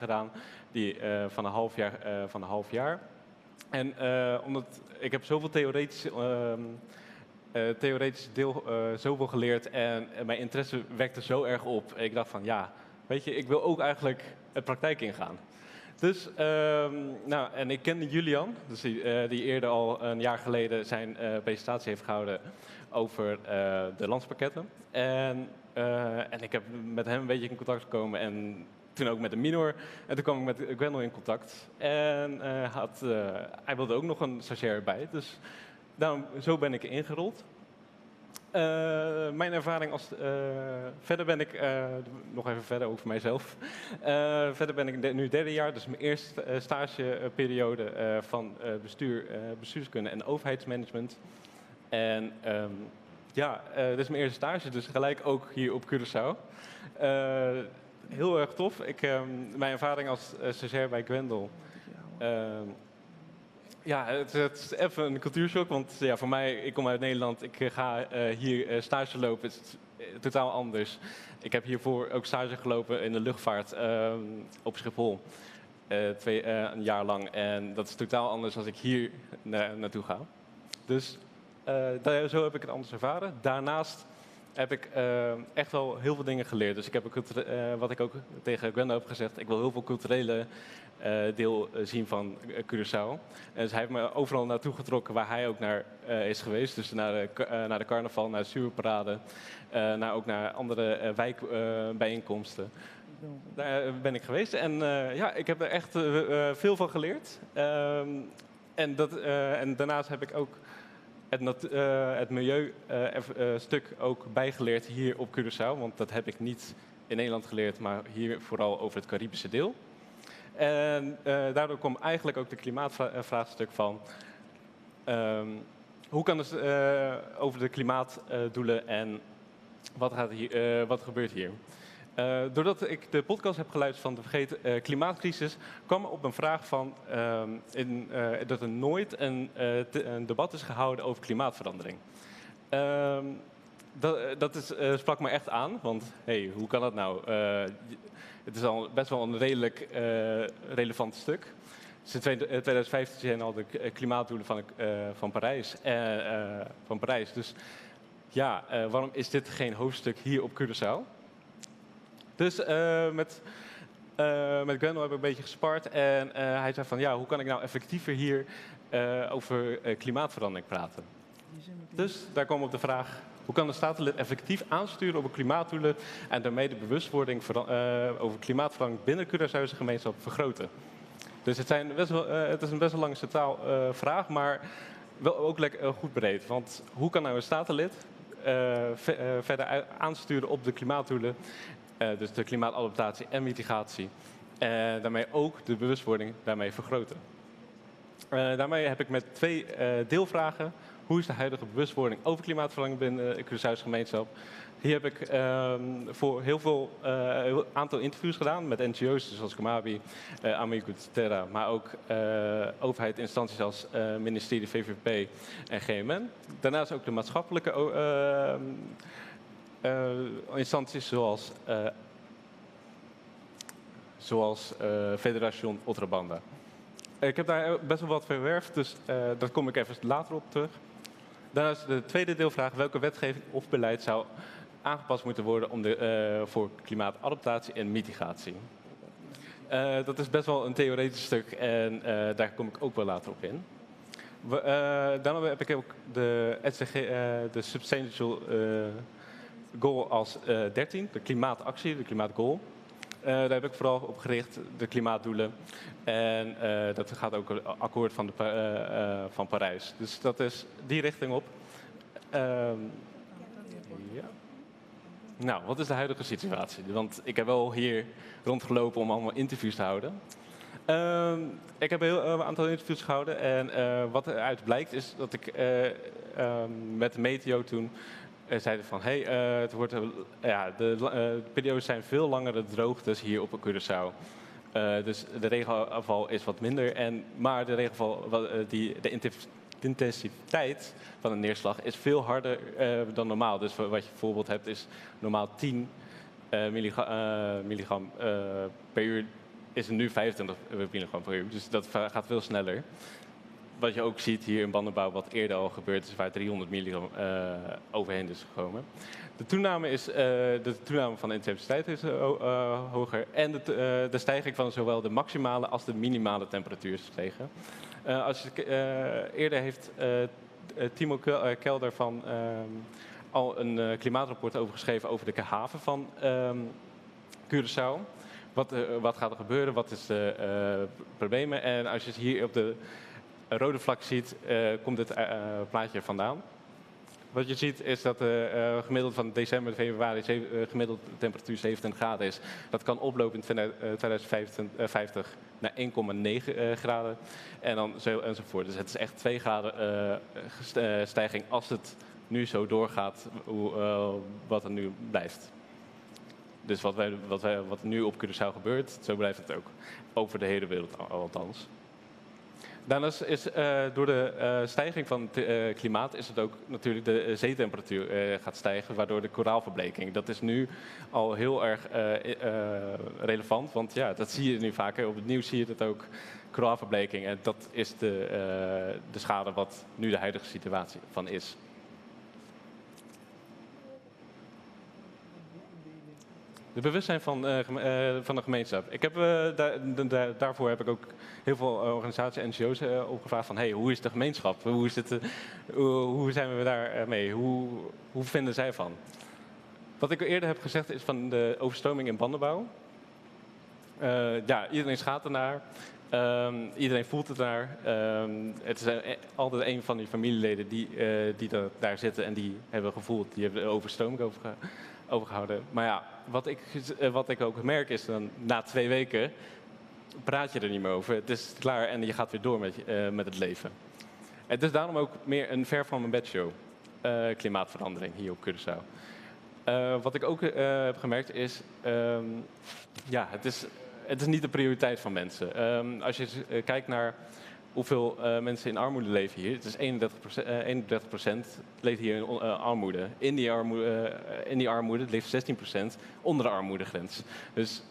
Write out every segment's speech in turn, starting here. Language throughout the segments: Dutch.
gedaan van een half jaar. En omdat ik heb zoveel theoretisch deel zoveel geleerd en mijn interesse wekte zo erg op. Ik dacht van ja, weet je, ik wil ook eigenlijk de praktijk ingaan. Dus, nou, en ik kende Julian, dus die eerder al een jaar geleden zijn presentatie heeft gehouden over de landspakketten. En ik heb met hem een beetje in contact gekomen en toen ook met de minor. En toen kwam ik met Gwendel in contact. En hij wilde ook nog een stagiair bij, dus daarom, zo ben ik ingerold. Mijn ervaring als... verder ben ik... nog even verder over mijzelf. Verder ben ik nu derde jaar, dus mijn eerste stageperiode van bestuurskunde en overheidsmanagement. En ja, dit is mijn eerste stage, dus gelijk ook hier op Curaçao. Heel erg tof. Mijn ervaring als stagiair bij Gwendel... ja, het is even een cultuurshock, want ja, voor mij, ik kom uit Nederland, ik ga hier stage lopen, het is totaal anders. Ik heb hiervoor ook stage gelopen in de luchtvaart op Schiphol, een jaar lang. En dat is totaal anders als ik hier naartoe ga. Dus zo heb ik het anders ervaren. Daarnaast heb ik echt wel heel veel dingen geleerd. Dus ik heb wat ik ook tegen Gwendel heb gezegd, ik wil heel veel culturele deel zien van Curaçao. Dus hij heeft me overal naartoe getrokken waar hij ook naar is geweest. Dus naar de carnaval, naar de Suurparade, ook naar andere wijkbijeenkomsten. Daar ben ik geweest en ja, ik heb er echt veel van geleerd. En daarnaast heb ik ook het milieustuk ook bijgeleerd hier op Curaçao. Want dat heb ik niet in Nederland geleerd, maar hier vooral over het Caribische deel. En daardoor kwam eigenlijk ook de klimaatvraagstuk van hoe kan het over de klimaatdoelen en wat gebeurt hier? Doordat ik de podcast heb geluisterd van de Vergeten Klimaatcrisis, kwam er op een vraag van dat er nooit een debat is gehouden over klimaatverandering. Dat sprak me echt aan, want hey, hoe kan dat nou? Het is al best wel een redelijk relevant stuk. Sinds 2015 zijn al de klimaatdoelen van Parijs. Dus ja, waarom is dit geen hoofdstuk hier op Curaçao? Dus met Gwendel heb ik een beetje gespart en hij zei van ja, hoe kan ik nou effectiever hier over klimaatverandering praten? Dus daar kwam op de vraag, hoe kan de statenlid effectief aansturen op de klimaatdoelen en daarmee de bewustwording over klimaatverandering binnen de Curaçaose gemeenschap vergroten? Dus het is een best wel lange centraal vraag, maar wel ook lekker goed breed. Want hoe kan nou een statenlid verder aansturen op de klimaatdoelen, dus de klimaatadaptatie en mitigatie, en daarmee ook de bewustwording daarmee vergroten? Daarmee heb ik met 2 deelvragen. Hoe is de huidige bewustwording over klimaatverandering binnen de Curaçaose gemeenschap? Hier heb ik voor heel aantal interviews gedaan met NGO's, zoals Comabi, Amigos Terra, maar ook overheidsinstanties als ministerie, VVP en GMN. Daarnaast ook de maatschappelijke instanties zoals Federation Otrabanda. Ik heb daar best wel wat verwerfd, dus daar kom ik even later op terug. Daarnaast de tweede deelvraag, welke wetgeving of beleid zou aangepast moeten worden voor klimaatadaptatie en mitigatie? Dat is best wel een theoretisch stuk en daar kom ik ook wel later op in. Daarna heb ik ook de SDG, de Substantial Goal als 13, de klimaatactie, de klimaatgoal. Daar heb ik vooral op gericht, de klimaatdoelen. En dat gaat ook het akkoord van Parijs. Dus dat is die richting op. Ja. Nou, wat is de huidige situatie? Want ik heb wel hier rondgelopen om allemaal interviews te houden. Ik heb een heel aantal interviews gehouden. En wat eruit blijkt is dat ik met de Meteo toen zeiden van hey, de periodes zijn veel langere droogtes hier op Curaçao. Dus de regenafval is wat minder, maar de regenval, de intensiteit van de neerslag is veel harder dan normaal. Dus wat je bijvoorbeeld hebt is normaal 10 milligram per uur is er nu 25 milligram per uur. Dus dat gaat veel sneller. Wat je ook ziet hier in bandenbouw, wat eerder al gebeurd is, waar 300 milligram overheen is gekomen. De toename van de intensiteit is hoger en de stijging van zowel de maximale als de minimale temperatuur is gestegen. Eerder heeft Timo Kelder van al een klimaatrapport over geschreven over de haven van Curaçao. Wat gaat er gebeuren? Wat is de problemen? En als je hier op de rode vlak ziet, komt dit plaatje vandaan. Wat je ziet is dat de gemiddeld van december tot februari gemiddelde temperatuur 27 graden is. Dat kan oplopen in 2050 naar 1,9 graden en dan zo enzovoort. Dus het is echt 2 graden stijging als het nu zo doorgaat, wat er nu blijft. Dus wat er nu op Curaçao gebeurt, zo blijft het ook. Over de hele wereld althans. Daarnaast is door de stijging van het klimaat is het ook natuurlijk de zeetemperatuur gaat stijgen, waardoor de koraalverbleking. Dat is nu al heel erg relevant, want ja, dat zie je nu vaker. Op het nieuws zie je dat ook, koraalverbleking. En dat is de schade wat nu de huidige situatie van is. De bewustzijn van de gemeenschap. Daarvoor heb ik ook heel veel organisaties en NGO's opgevraagd van hey, hoe is de gemeenschap? Hoe zijn we daar mee? Hoe vinden zij van? Wat ik eerder heb gezegd is van de overstroming in bandenbouw. Ja, iedereen schaadt ernaar. Iedereen voelt het naar. Het is altijd een van die familieleden die daar zitten en die hebben gevoeld, die hebben de overstroming overgehouden. Maar ja, wat ik ook merk is dan na 2 weken praat je er niet meer over. Het is klaar en je gaat weer door met het leven. Het is daarom ook meer een ver van mijn bedshow. Klimaatverandering hier op Curaçao. Wat ik ook heb gemerkt is, ja, het is niet de prioriteit van mensen. Als je kijkt naar hoeveel mensen in armoede leven hier, het is 31% leeft hier in armoede. In die armoede leeft 16% onder de armoedegrens. Dus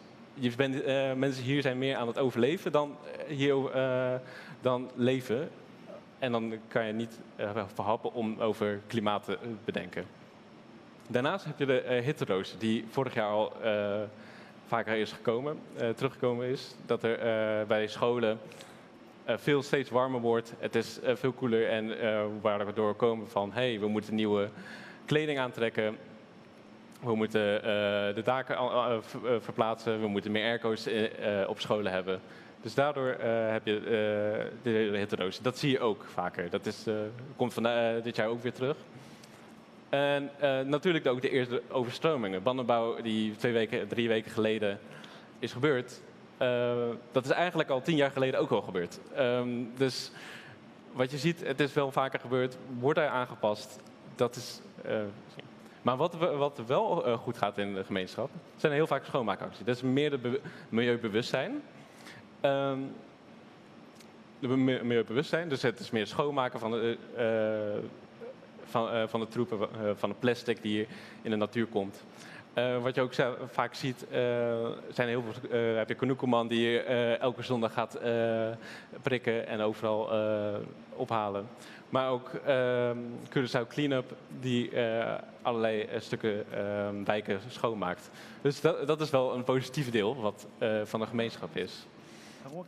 mensen hier zijn meer aan het overleven dan leven. En dan kan je niet verhappen om over klimaat te bedenken. Daarnaast heb je de hitterooster, die vorig jaar al vaker is teruggekomen is. Dat er bij scholen steeds warmer wordt. Het is veel koeler en waar we doorkomen van hey, we moeten nieuwe kleding aantrekken. We moeten de daken verplaatsen. We moeten meer airco's op scholen hebben. Dus daardoor heb je de hitterooster. Dat zie je ook vaker. Dat komt dit jaar ook weer terug. En natuurlijk ook de eerste overstromingen. Bandenbouw die 3 weken geleden is gebeurd. Dat is eigenlijk al 10 jaar geleden ook al gebeurd. Dus wat je ziet, het is wel vaker gebeurd. Wordt er aangepast. Dat is... Maar wat wel goed gaat in de gemeenschap, zijn heel vaak schoonmaakacties. Dat is meer de milieubewustzijn. Milieubewustzijn, dus het is meer schoonmaken van de troepen, van de plastic die in de natuur komt. Wat je ook vaak ziet, heb je Konukoman die elke zondag gaat prikken en overal ophalen. Maar ook Curaçao Cleanup die allerlei stukken wijken schoonmaakt. Dus dat is wel een positief deel wat van de gemeenschap is.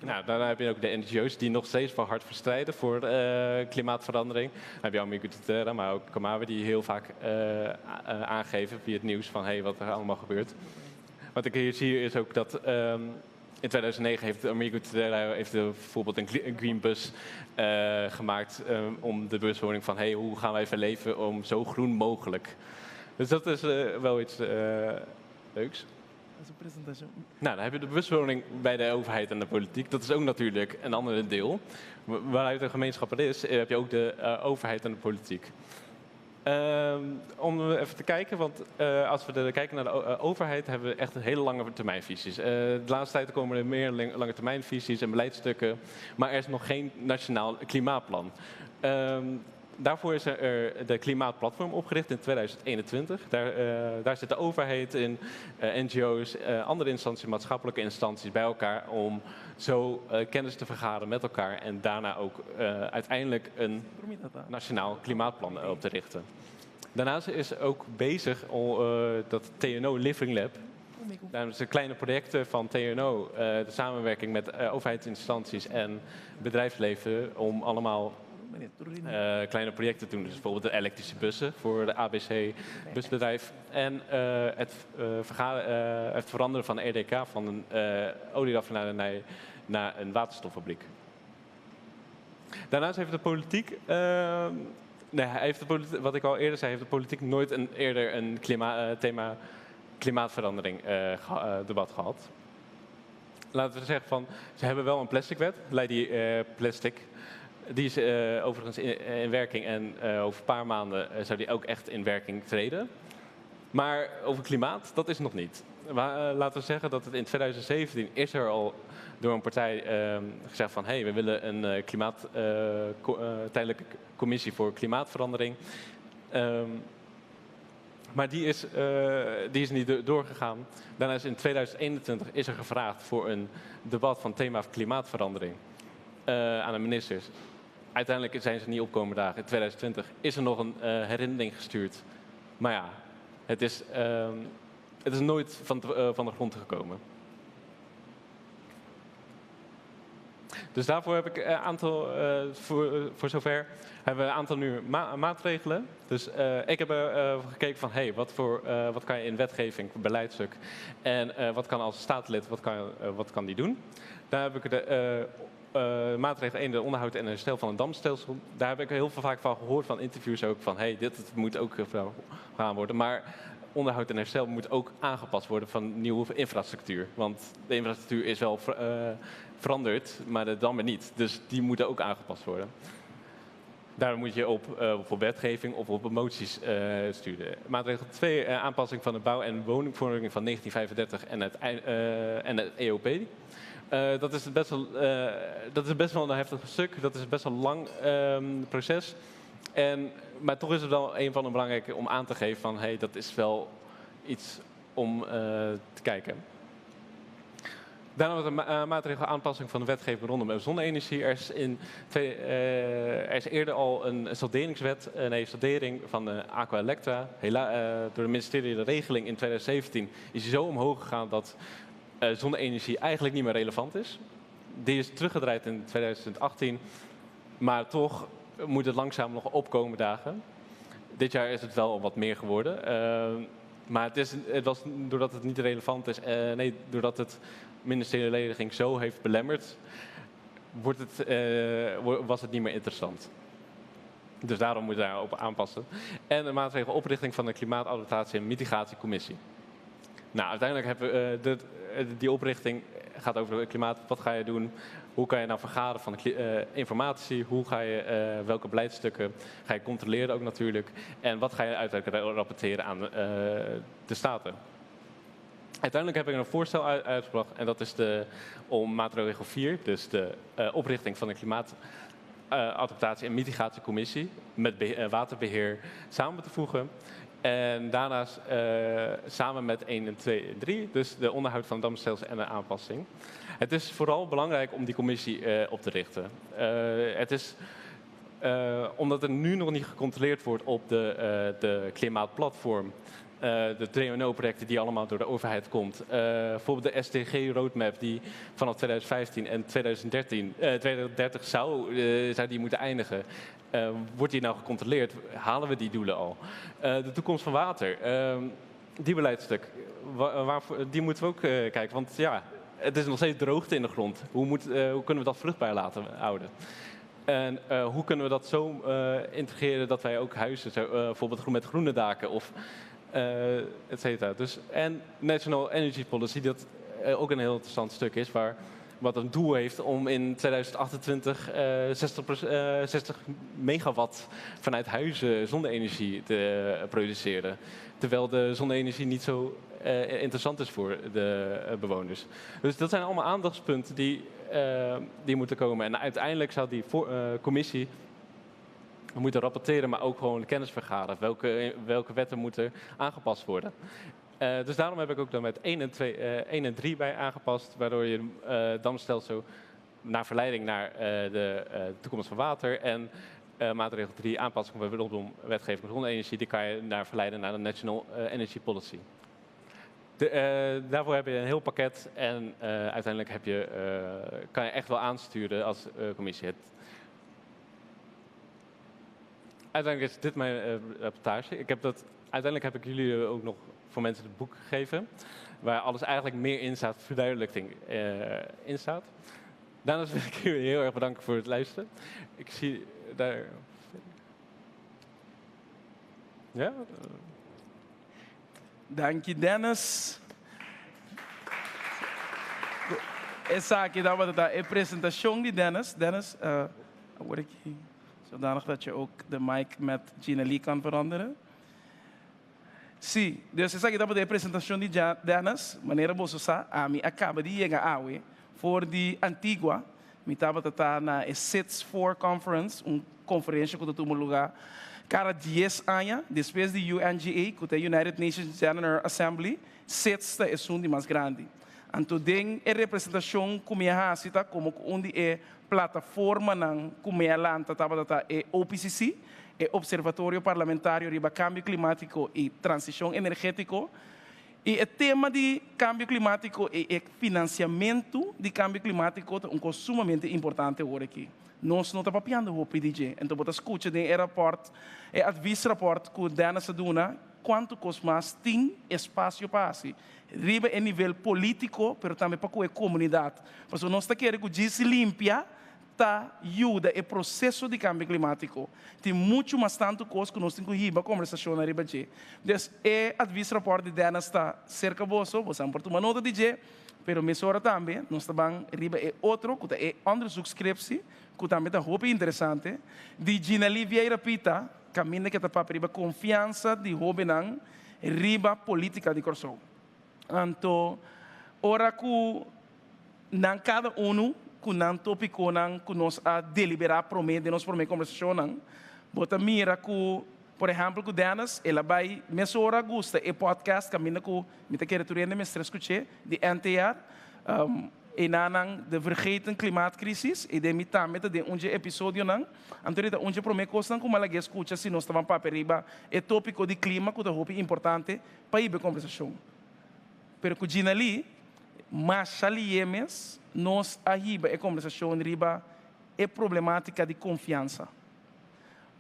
Nou, daarna heb je ook de NGO's die nog steeds wel hard verstrijden voor klimaatverandering. Dan heb je Amigo Terra, maar ook Kamawe die heel vaak aangeven via het nieuws van hey, wat er allemaal gebeurt. Wat ik hier zie is ook dat in 2009 heeft Amigo Terra bijvoorbeeld een green bus gemaakt om de bewustwording van hey, hoe gaan wij verleven om zo groen mogelijk. Dus dat is wel iets leuks. Nou, dan heb je de bewustwording bij de overheid en de politiek. Dat is ook natuurlijk een ander deel. Waaruit een gemeenschap er is, heb je ook de overheid en de politiek. Om even te kijken, want als we kijken naar de overheid, hebben we echt een hele lange termijnvisies. De laatste tijd komen er meer lange termijnvisies en beleidstukken, maar er is nog geen nationaal klimaatplan. Daarvoor is er de Klimaatplatform opgericht in 2021. Daar zit de overheid in, NGO's, andere instanties, maatschappelijke instanties bij elkaar om zo kennis te vergaren met elkaar en daarna ook uiteindelijk een nationaal klimaatplan op te richten. Daarnaast is ook bezig dat TNO Living Lab. Daar zijn kleine projecten van TNO, de samenwerking met overheidsinstanties en bedrijfsleven om allemaal kleine projecten te doen. Dus bijvoorbeeld de elektrische bussen voor de ABC busbedrijf en het veranderen van de RDK van een olieraffinaderij naar een waterstoffabriek. Daarnaast heeft de politiek, wat ik al eerder zei, heeft de politiek nooit eerder een thema klimaatverandering debat gehad. Laten we zeggen van, ze hebben wel een plasticwet, Lady Plastic. Die is overigens in werking en over een paar maanden zou die ook echt in werking treden. Maar over klimaat, dat is nog niet. Maar, laten we zeggen dat het in 2017 is er al door een partij gezegd van hey, we willen een tijdelijke commissie voor klimaatverandering. Maar die is niet doorgegaan. Daarna is in 2021 is er gevraagd voor een debat van thema klimaatverandering aan de ministers. Uiteindelijk zijn ze niet opkomende dagen. In 2020 is er nog een herinnering gestuurd. Maar ja, het is nooit van de grond gekomen. Dus daarvoor heb ik een aantal, voor zover, hebben we een aantal nu maatregelen. Dus ik heb gekeken van, hey, wat kan je in wetgeving, beleidstuk en wat kan als staatslid, wat kan die doen? Daar heb ik de maatregel 1, de onderhoud en herstel van een damstelsel. Daar heb ik heel veel vaak van gehoord, van interviews ook, van hey, dit moet ook gedaan worden. Maar onderhoud en herstel moet ook aangepast worden van nieuwe infrastructuur. Want de infrastructuur is wel veranderd, maar de dammen niet. Dus die moeten ook aangepast worden. Daar moet je op wetgeving of op moties sturen. Maatregel 2, aanpassing van de bouw- en woningverordening van 1935 en het EOP. Dat is best wel een heftig stuk. Dat is best wel een lang proces. Maar toch is het wel een van de belangrijke om aan te geven van hey, dat is wel iets om te kijken. Daarna was een maatregel aanpassing van de wetgeving rondom zonne-energie. Er is eerder al een saldering van Aqua Electra. Door de ministeriële regeling in 2017 is die zo omhoog gegaan dat zonne-energie eigenlijk niet meer relevant is. Die is teruggedraaid in 2018, maar toch moet het langzaam nog opkomen dagen. Dit jaar is het wel wat meer geworden. Maar het was doordat het niet relevant is, doordat het ministeriële regeling zo heeft belemmerd, was het niet meer interessant. Dus daarom moet je daarop aanpassen. En de maatregel oprichting van de Klimaatadaptatie- en Mitigatiecommissie. Nou, uiteindelijk hebben we die oprichting gaat over het klimaat. Wat ga je doen? Hoe kan je nou vergaren van informatie? Welke beleidsstukken ga je controleren ook natuurlijk? En wat ga je uiteindelijk rapporteren aan de staten? Uiteindelijk heb ik een voorstel uitgebracht en dat is om maatregel 4, dus de oprichting van de Klimaatadaptatie- en Mitigatiecommissie met waterbeheer samen te voegen. En daarnaast samen met 1 en 2 en 3, dus de onderhoud van het damstelsel en de aanpassing. Het is vooral belangrijk om die commissie op te richten. Omdat er nu nog niet gecontroleerd wordt op de klimaatplatform, de TNO-projecten die allemaal door de overheid komt. Bijvoorbeeld de SDG-roadmap die vanaf 2015 en 2030 zou die moeten eindigen. Wordt die nou gecontroleerd? Halen we die doelen al? De toekomst van water, die beleidstuk, die moeten we ook kijken. Want ja, het is nog steeds droogte in de grond. Hoe kunnen we dat vruchtbaar laten houden? En hoe kunnen we dat zo integreren dat wij ook huizen, bijvoorbeeld met groene daken of et cetera. Dus, en National Energy Policy, dat ook een heel interessant stuk is, wat een doel heeft om in 2028 60 megawatt vanuit huizen zonne-energie te produceren. Terwijl de zonne-energie niet zo interessant is voor de bewoners. Dus dat zijn allemaal aandachtspunten die moeten komen. En uiteindelijk zou die commissie We moeten rapporteren, maar ook gewoon kennis vergaren. Welke wetten moeten aangepast worden. Dus daarom heb ik ook dan met 1 en 3 bij aangepast, waardoor je damstelsel naar verleiding naar de toekomst van water en maatregel 3, aanpassing van rondom wetgeving zonne-energie, die kan je naar verleiden naar de National Energy Policy. Daarvoor heb je een heel pakket en uiteindelijk kan je echt wel aansturen als commissie. Uiteindelijk is dit mijn rapportage. Uiteindelijk heb ik jullie ook nog voor mensen het boek gegeven, waar alles eigenlijk meer in staat, verduidelijking in staat. Daarnaast wil ik jullie heel erg bedanken voor het luisteren. Ik zie daar... Ja? Dank je, Dennis. Essa aqui dá para dar a apresentação de Dennis. Dennis, word ik hier zodanig dat je ook de mic met Gina Lee kan veranderen. Sim, dus essa aqui dá para dar a apresentação de Dennis. Maneira boa, a mim acaba de chegar a voor die Antigua. Mi estava na SITS 4 Conference, conferência que eu estou no lugar. Cada 10 anos, depois do UNGA, que é United Nations General Assembly, SITS é um dos mais grandes. Então, tem a representação como onde é plataforma como é lá, é OPCC, é Observatório Parlamentário sobre Câmbio Climático e Transição Energética. E o tema de câmbio climático e financiamento de câmbio climático é coisa sumamente importante agora aqui. Nós não estamos papiando o PDG. Então, você escuta o rapport, o advies-rapport que o Dana Saduna, quanto mais tem espaço para isso. Riba a nível político, mas também para a comunidade. Porque nós estamos querendo que se limpia, ajuda o processo de câmbio climático. Tem muito mais tanto coisa que nós temos que ir conversação na riba de. Então, o advies-rapport de Dana está cerca de você vamos por uma nota de G, mas mesmo hora também, nós estamos riba outro, que é onderzoekscriptie, que também é muito interessante, de Gina Lee Vieira Pita, caminho que está para riba confiança de jovem riba política de corso. Então, ora que não cada que não tópico que nós a deliberar de nós prometer conversação, bota mira que, por exemplo, que Dennis, ela vai, mesmo hora gosta, e podcast, caminho que me te quero turende, me escutar, de NTR, e nanang de vergeten klimaatcrisis, e de mita meta de onde episódio não, então de onde prometer coisas como ela escuta, se nós estamos para periba, é tópico de clima que é importante para ir a conversação. Pero que Gina Lee, mas aliemes, nós arriba a conversação riba é problemática de confiança.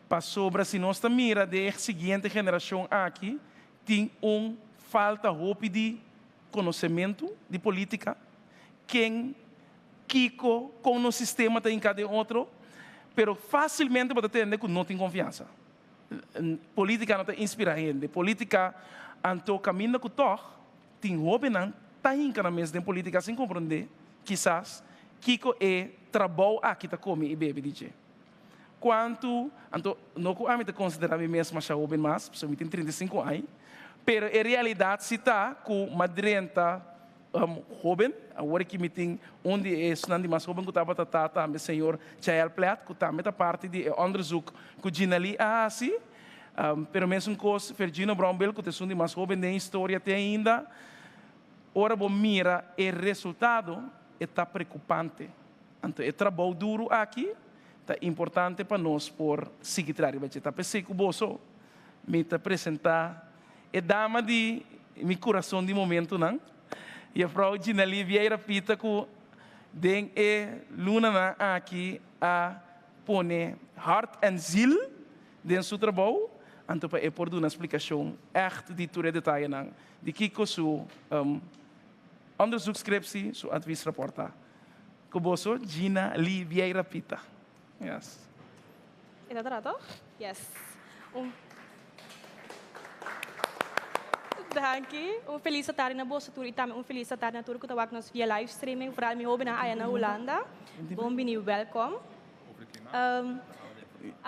Para sobre se nós mira de seguinte geração aqui tem falta de conhecimento de política, quem Kiko com o sistema tem cada outro, pero facilmente pode entender que não tem confiança. Política não te inspira gente, política anto caminho que toque, tem jovem não tá na mesa de política sem compreender. Quizás, Kiko é trabalho aqui tá come e bebe DJ. Quanto, então, não que a mim te considera mim mesmo mais jovem mais, porque eu tenho 35 anos, pero em realidade se tá com uma drenta jovem, agora que me tem onde é estudante mais jovem que estava tata, meu senhor Chael Plat, que também tá parte de onderzoek que Gina Lee assim, pero mesmo com Virginia Brownbill, que é estudante mais jovem da história até ainda, ora bom mira o resultado está preocupante. Então, é trabalho duro aqui, está importante para nós por seguir trabalhando. Está pensei que o bolso me está apresentar a dama de meu coração de momento, não? E a frau Gina Lee Vieira Pita que den luna aqui a pôr hart en ziel den seu trabalho, então para por dar uma explicação echt de toda detalhe não, de que coisa onderzoekscriptie, zo adviesrapporta. Koboso, Gina Lee Vieira Pita. Yes. Is dat eruit, toch? Yes. Dank je. Feliz tarde na Bossa Tour e também feliz tarde na Tour que estava nos via live streaming. Vooral mijn hobby na na Holanda. Bom bem, welkom.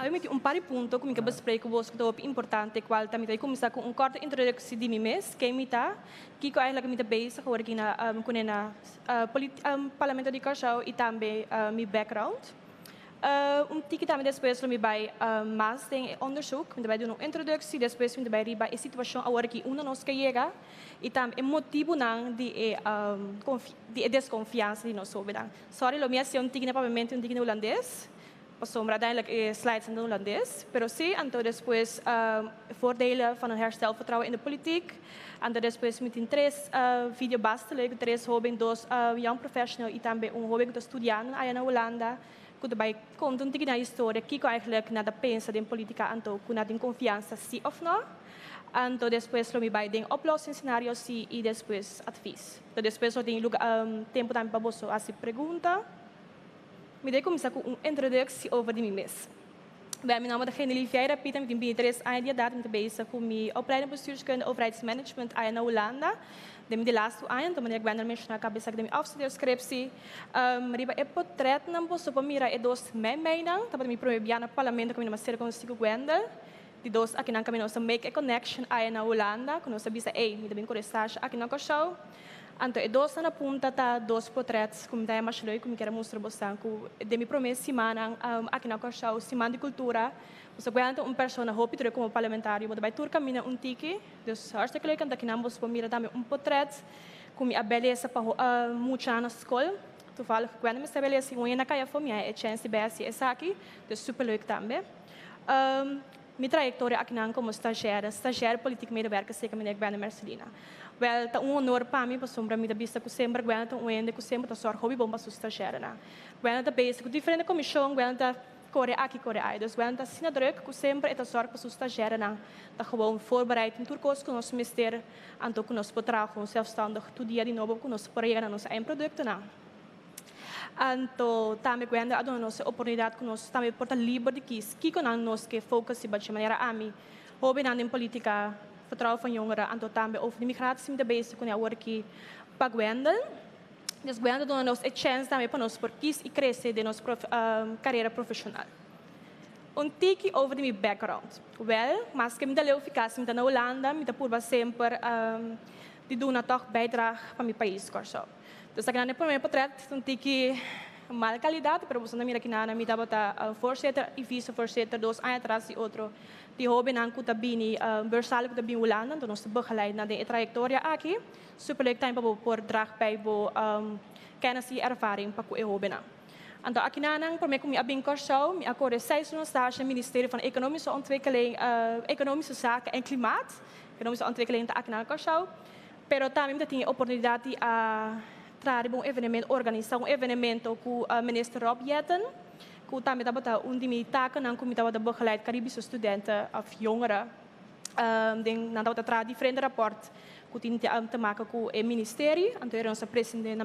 Eu met paar puntos que eu bespreken was que é importante qual também eu começar com corta introdução de mim mesmo que me tá que eu eigenlijk met bezig geworden na parlamento de Curaçao e também meu background tiki também depois lo me vai mais tem onderzoek, me vai dar uma introdução, depois me vai riba a situação agora que uma nós que chega e também o motivo não de desconfiança de nós sobre. Sorry, lo me hace tiki na pavimento tiki no holandês. Passou uiteindelijk slides in het Hollands. Pero sim, então depois voordelen van een herstelvertrouwen in de politiek. En depois met três videobastelen, três jovens, dos young professionals e também jovem que está estudando aí na Holanda. Que daarbij komt een beetje naar historie, kijk eigenlijk naar de pensa de politica, então que na tem confiança sim of não. Então depois lo me vai den oplossingsscenarios sim e depois advies. Então depois lo tem tempo também para você fazer pergunta. Ik wil começar com uma introdução over mim mesmo. Mijn naam is Geneli Vieira Pieter, ik ben 3 jaar bezig met mijn opleiding bestuurskunde overheidsmanagement in Holanda. De laatste jaar, toen ik ben ermee naar cabeça de mijn afstudeerscriptie. Riba e portret nam po so mira e dos mijn mening, dat mijn probeer na parlamento kami na master com Sigo Gwendel. Die dos aqui na kami no make a connection in Holanda, quando sabia ei, me também correstage aqui na show. Então, é dois na punta tá dois portretos como daí mais leuk como quero mostrar bastante de minha primeira semana aqui na Corsau semana de cultura você aguenta pessoa hope ter como parlamentário mas vai tur caminha tiki dus hartstikke leuk dat ik nambos mira também portret com a beleza para muita na escola toevallig quando me estabeleci uma na caia fome é chance de BSc essa aqui dus super leuk também minha trajetória aqui como estagiária política medewerker zeker meneer Gwen Marcelina. Wel, ta honor para mim, para sombra minha vista que sempre Gwen ta uende que sempre ta sorte hobby bomba estagiária na. Gwen ta basic diferente comissão Gwen ta Korea aqui Korea aí, dus Gwen ta sina druk que sempre é ta sorte para estagiária na. Ta gewoon voorbereid in turcos com nosso ministério, anto com nosso trabalho zelfstandig, todo dia de novo com nosso projeto na nosso produto na. Anto também Gwen ta adona nossa oportunidade com nosso também porta livre de kies, que com nós que focus se de maneira ami, hobby na em política vertrouwen van jongeren en tot também over de migratie de bezig kunnen worden para Gwendel. Dus Gwendel doet ons een chance também para nós por kies e crescer de nossa carreira profissional. Tiki over de mijn background. Wel, mas que me deu eficácia me na Holanda, me purva sempre de doen toch bijdrage van mijn país corso. Dus ik na primeiro portret, tiki mal qualidade, pero você não mira aqui na me dava voorzitter e vice-voorzitter, dos anos atrás e outro. Die hobby aan kuta bini versal kuta bini Holanda, dan ons te begeleiden naar de trajectoria aqui. Superleuk time para por drag bij bo kennis en ervaring para ku e hobby na. Anto aqui nanang para me kumi abing corso, mi akkoord 6 stage ministerie van economische ontwikkeling, economische zaken en klimaat, economische ontwikkeling te aqui na corso. Pero também me tinha oportunidade a trazer um evenemento, organizar um evenemento com o minister Rob Jetten. Ik heb ook die taken en ik heb begeleid Caribische studenten of jongeren. Nadat we een different rapport te maken met het ministerie. En toen onze president,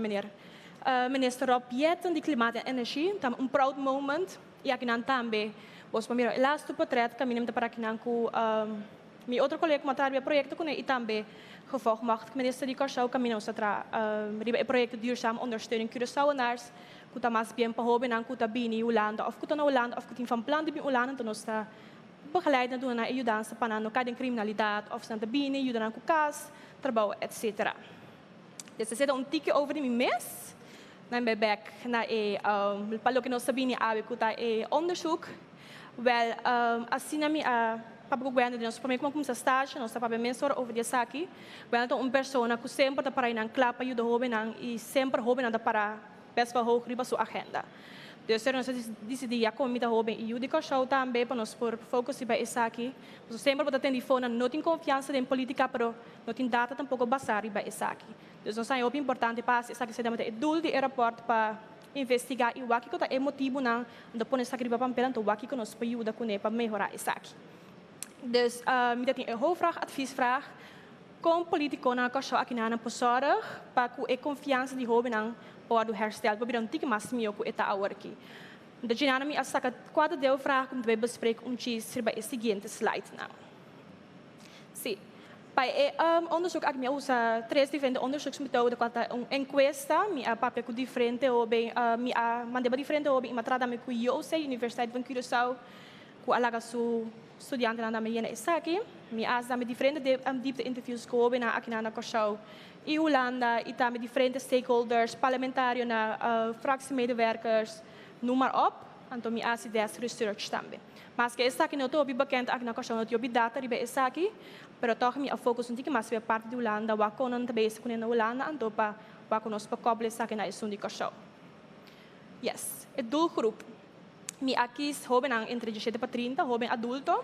minister Rob Jetten, die klimaat en energie. Het is een proud moment. Ja, ik heb tambe. Was para mim, laatste portret, que me para aqui com meu outro colega que trabalha project com ele também gevolg mag minister die Curaçao caminho satra riba project duurzame ondersteuning Curaçaoenaars kuta mas bien pahobe nang kuta bini Holanda of kuta na Holanda of kutin van plan di Holanda to nosta begeleid na doen na ajudança panano kading criminalidade of santa bini ajudan ku kas trabalho etc. Dus er zit tiki over die mes na mijn back na palo que nós sabia abe kuta onderzoek wel assim na minha para o governo de nós para mim como começa estágio nós para mensurar over dia aqui governo uma pessoa que sempre está para ir na clapa ajuda jovem e sempre jovem anda para pessoa hoog riba sua agenda dus nós decidimos a comida jovem e o de show também para nós por foco se vai essa aqui nós sempre para ter telefone não tem confiança em política pero não tem data tampouco basar riba essa aqui dus nós é importante para essa aqui se dá o dul de aeroporto para investigar e o aqui que está emotivo na depois essa aqui riba para então o aqui que nós pode ajuda com para melhorar essa aqui. Dus met een hoofdvraag, adviesvraag. Kom politico na kasho akinana posorig, pa ku e confiança de hobe nang pode herstel, pa bidang tiki mas mio ku eta awarki. De jinana mi asaka quadro deu vraag om te bespreken serba e seguinte slide na. Sim. Bij onderzoek ik me usa 3 diferentes onderzoeksmethoden quanto encuesta, mi a papel com diferente hobe, mi a mandeba diferente hobe, ima trata me ku IOC, Universidade van Curaçao, ku alaga su studenten aan de is aqui, me as met diferente diepte interviews komen na aqui na Curaçao, in Holanda, e met diferente stakeholders, parlementariërs, fractiemedewerkers, noem maar op. então me asi desk research também. Mas que essa aqui não estou bekend aqui na questão não estou data ribe essa aqui, pero toch me a focus um tique mais sobre parte de Holanda, wa konon também se na Holanda, então para wa konos para koble essa aqui na isun de questão. Yes, het doelgroep. Me aqui hoben ang entre 17 para 30, hoben adulto.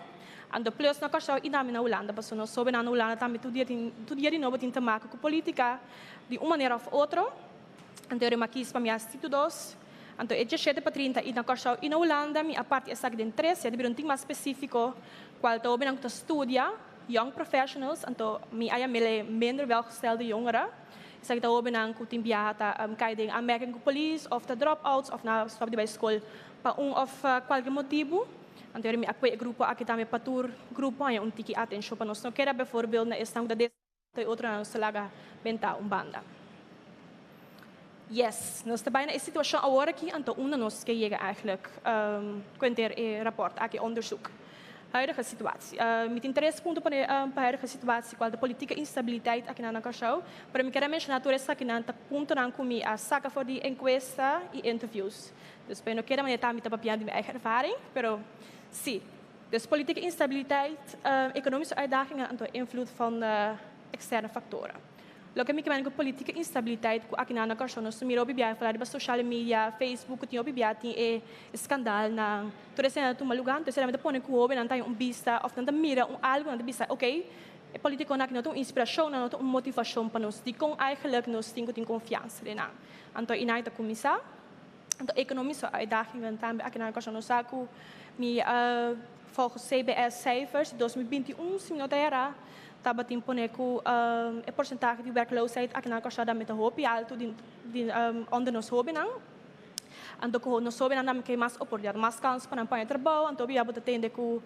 Ando plus na questão e na Holanda, porque nós hoben na Holanda também tudo dia de novo tem te maken com política de uma maneira ou outra. Ando eu aqui para minhas títulos. Ando é 17 para 30 e na questão e na Holanda me a parte essa aqui de interesse, de um tema específico, qual te hoben ang te estudia, young professionals, ando me aí me minder welgestelde jongeren. Zeg dat we dan kunnen viajen, kijken aan merken com police of de dropouts of na stop bij school, para of qualquer motivo. Então eu me apoio grupo aqui também para tour grupo aí tiki atenção para nós não queira bijvoorbeeld na estão da des outra nos laga benta banda. Yes, nós também na situação agora aqui então nós que chega eigenlijk quanter rapport aqui onderzoek. Huidige situatie. Met interesse punten para a huidige situatie, qual de politieke instabiliteit aqui na Cachau. Para mim quero mencionar tudo isso aqui na punto na comi a saca voor die encuesta e interviews. Dus eu não quero maneira também para de minha ervaring, pero sim. Dus politieke instabiliteit, economische uitdagingen en de invloed van externe factoren. Logo que me politieke instabiliteit aqui na Cachau, nós miro bibia falar de social media, Facebook, tinha bibia tem skandal na toda cena tu malugan, tu será me põe com o não tem vista, of não mira algo não vista, ok? É político na que não tem inspiração, não tem motivação para nós, de com eigenlijk nós temos confiança na. Então inaita começar, então economische uitdagingen também aqui na Cachau nós saco me volgens CBS cijfers 2021 se não era estava tempo com o porcentagem de werkloosheid aqui na Costa met een hoop alto onder nos hobinan. Ando ko nos hobinan nam que mais oportunidade, mais kans para apanhar trabalho, ando bia bota tende ku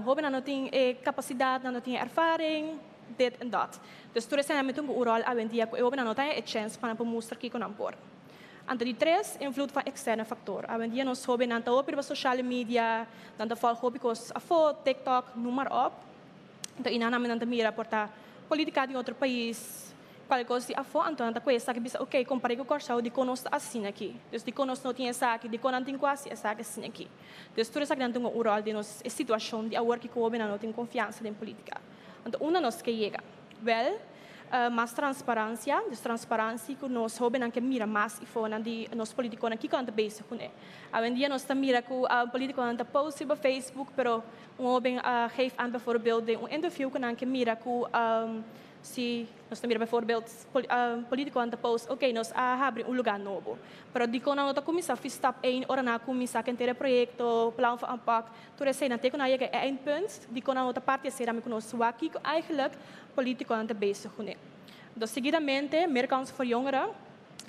hobinan não tem capacidade, não tem ervaring, dit en dat. Dus toen zijn we met een oral avendia ku hobinan não tem a chance para mostrar que com por. Ando die tres invloed van externe factoren. Avendia nos hobinan ta op social media, dan de val hobby kos afo TikTok, noem maar op. Então, ina namin ang mira porta politika de outro país, qualquer coisa a fora, então anda coisa que bisa, ok, comparei com o Corsau, de conosco assim aqui, dus de conosco não tinha essa aqui, de conosco não tem quase essa aqui assim aqui, dus tudo isso que não tem o rol de nos situação de agora que o homem não tem confiança em política, então uma nós que chega, well, mais transparência, dus transparência que nós homem não que mira mais e fora de nós políticos aqui que anda base com ele, hoje em dia nós também mira com político anda post sobre Facebook, pero homem geeft aan bijvoorbeeld een interview que mira com se nós também bijvoorbeeld político anda post, ok, nós abrir lugar novo, pero di quando nós começar a stap 1 ora na começar a ter projeto, plan van aanpak, toen is na teken na je eindpunt, di quando nós parte será me conosco aqui eigenlijk político anda bezig com ele. Dus seguidamente, meer kans voor jongeren,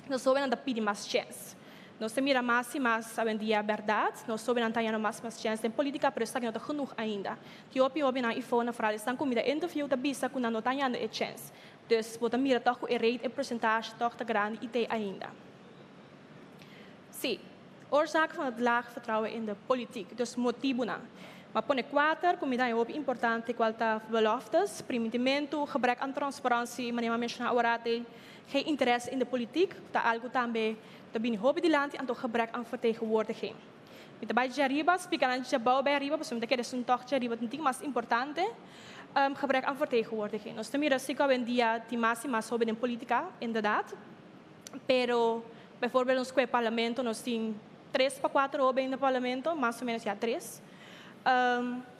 nós soben anda pedir mais chance. Nós temos mais e mais sabem dia verdade, nós soben anda tendo mais chance em política, pero está que não está genoeg ainda. Que opi na iPhone vooral estão comida interview da bisa com não tendo a chance. Dus bota mira toch o rate e percentage toch te grande e te ainda. Sim, oorzaak van het laag vertrouwen in de politiek, dus motivo na. Maar põe 4, comida é muito importante, qualta beloftes, primitimento, gebrek aan transparantie, wanneer mensen naar orate, geen interesse in de politiek, dat algo também, dat binnen hobby die land, en toch gebrek aan vertegenwoordiging. Met de bij Jariba, spreken aan Jabau bij Jariba, dus dat is een toch Jariba, het ding mas importante, gebrek aan vertegenwoordiging. Dus tenminste, zeker in dia, die mas hobby in politica, inderdaad, pero, bijvoorbeeld ons parlamento, nos tem 3 para 4 hobby in het parlamento, mais ou menos ja 3.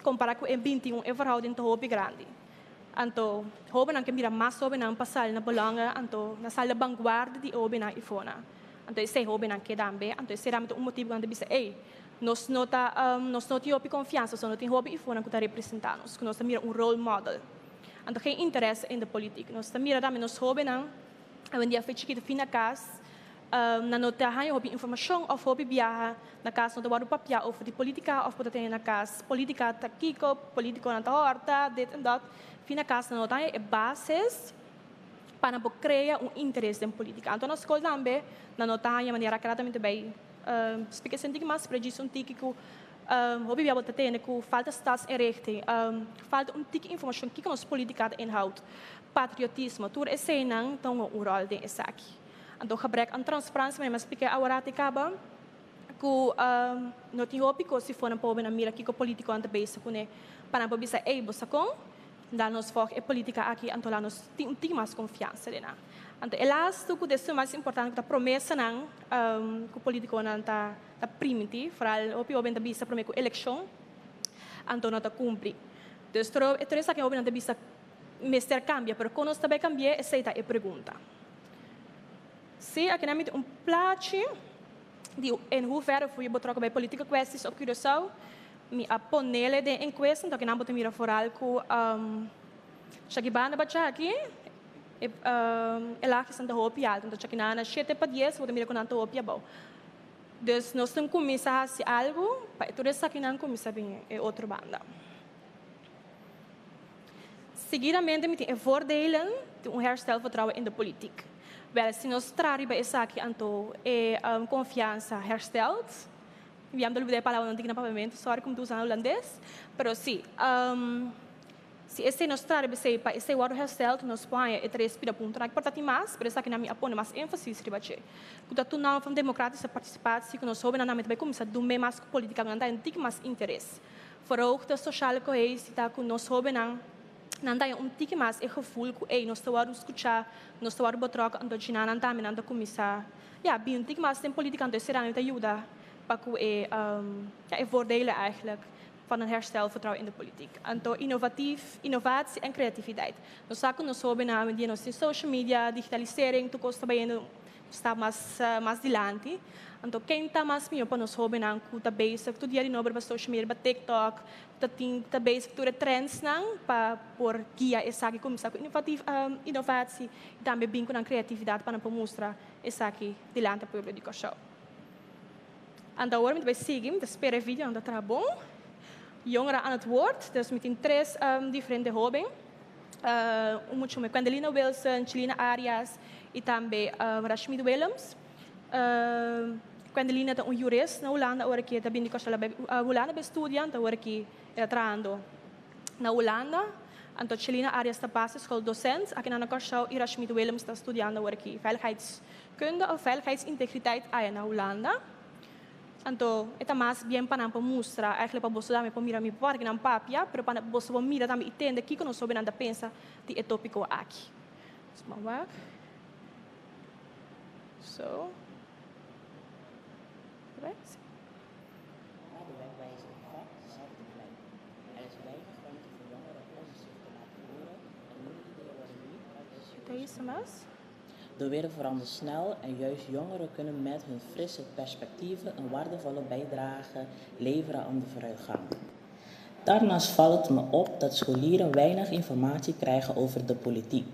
Comparado com em 21 é verhouding te hobby grande. Então, hobby não que mira mais hobby não passar na belanga, então na sala vanguarda de hobby na ifona. Então esse hobby não que também, então esse era um motivo quando disse, ei, nós não hobby confiança, só não tem hobby ifona que está representando, que nós mira role model. Então geen interesse in de politiek. Nós mira também nos hobby não, en dia feito que fina casa. Na nota há hobby informação ou hobby viaja na casa onde o papel ou de política ou pode ter na casa política tá kiko político na horta dit en dat fina casa na nota é bases para criar interesse em política. Então nós escola também na nota há maneira claramente bem explica sentido mais preciso típico hobby viaja pode ter com falta staatsinrichting falta tique informação que nos política inhoud patriotismo tudo esse não então o rol de essa aqui. Então, gebrek aan transparantie, maar ik agora te acaba Ku no tinha opico se for na pobre na mira kiko político ante base kune para não bisa ei bosa com dan nos for e política aqui antola nos tem mais confiança dena. Então elas tu que é mais importante que a promessa não que o político não tá primitivo, faral opi oben da bisa promessa eleção então não tá cumpre. Então é isso que oben da bisa mester cambia, pero quando está bem cambiar aceita e pergunta. Se aqui na mim plate em hoeverre fui betrokken bij politieke kwesties op Curaçao. Mi apponele de in kwestie, dat ik namelijk mira vooral ku shagibana bacha aqui. Ela que santa hopi alto, então aqui na 7 para 10 vou mira com nanto hopi bom. Dus nós temos que começar a fazer algo, para tudo isso aqui não começa bem é outra banda. Seguidamente, me tem voordelen de herstel vertrouwen in de politiek. Wel, se nós trabalhamos bij aqui, então, confiança hersteld. We hebben de palavra não no pavimento, sorry como tu usa holandês, mas sim, se esse nós trabalhamos para esse word hersteld, nós põe e três pira ponto, não importa mais, mas aqui na minha apone mais ênfase riba che. Quando tu não faz democrática participação, que nós soube na mente vai começar a dominar mais política, não tem mais interesse. Verhoogde sociale cohesie, dat que nós soube não dan dat je tique mas e gevoel que nós estamos escutar, nós estamos betrokken aan de China, dan também aan de commissaris. Ja, bij een tique mas in politiek aan de seraan het ajuda, para que voordelen eigenlijk van een herstel vertrouwen in de politiek. Anto innovatie en creativiteit. Nós zaken nós soube na medida nós social media, digitalisering, toekomst bij está mais dilante. Então, quem está mais melhor para nós soube não, que está basic, tudo dia de novo para social media, para TikTok, está basic, tudo trends não, para por guia essa aqui começar com inovação e também bem com a criatividade para mostrar essa aqui dilante para o público show. Então, agora vai seguir, espera o vídeo, onde está bom. Jongeren aan het woord, dus met 3 diferentes jovens. Muito met Gwendelina Wilson, Chelina Arias e também Rashmid Willems. Gwendelina é jurista na Holanda, agora que também de Costa Holanda é estudante, agora que está trabalhando na Holanda. Então Chelina Arias está passando school docent, aqui na Costa e Rashmid Willems está estudando agora que veiligheidskunde of veiligheidsintegriteit na Holanda. Então, é mais bem para mostrar, eigenlijk para você também para mirar me porque não papia, pero para você mirar também entender que nós soube nada pensa de tópico aqui. Vamos lá. So. Right. De wegwijzer effect dezelfde blijft. Er is weinig ruimte voor jongeren om zich te laten horen en nieuwe ideeën worden niet uit de De wereld verandert snel en juist jongeren kunnen met hun frisse perspectieven een waardevolle bijdrage leveren aan de vooruitgang. Daarnaast valt het me op dat scholieren weinig informatie krijgen over de politiek.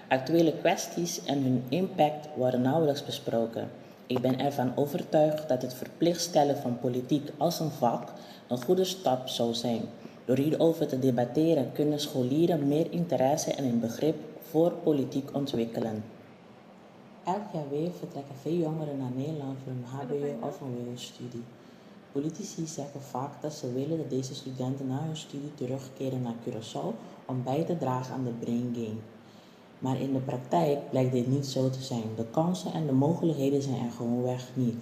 Actuele kwesties en hun impact worden nauwelijks besproken. Ik ben ervan overtuigd dat het verplicht stellen van politiek als een vak een goede stap zou zijn. Door hierover te debatteren kunnen scholieren meer interesse en een begrip voor politiek ontwikkelen. Elk jaar weer vertrekken veel jongeren naar Nederland voor een HBO of een WO-studie. Politici zeggen vaak dat ze willen dat deze studenten na hun studie terugkeren naar Curaçao om bij te dragen aan de brain gain. Maar in de praktijk blijkt dit niet zo te zijn. De kansen en de mogelijkheden zijn er gewoonweg niet.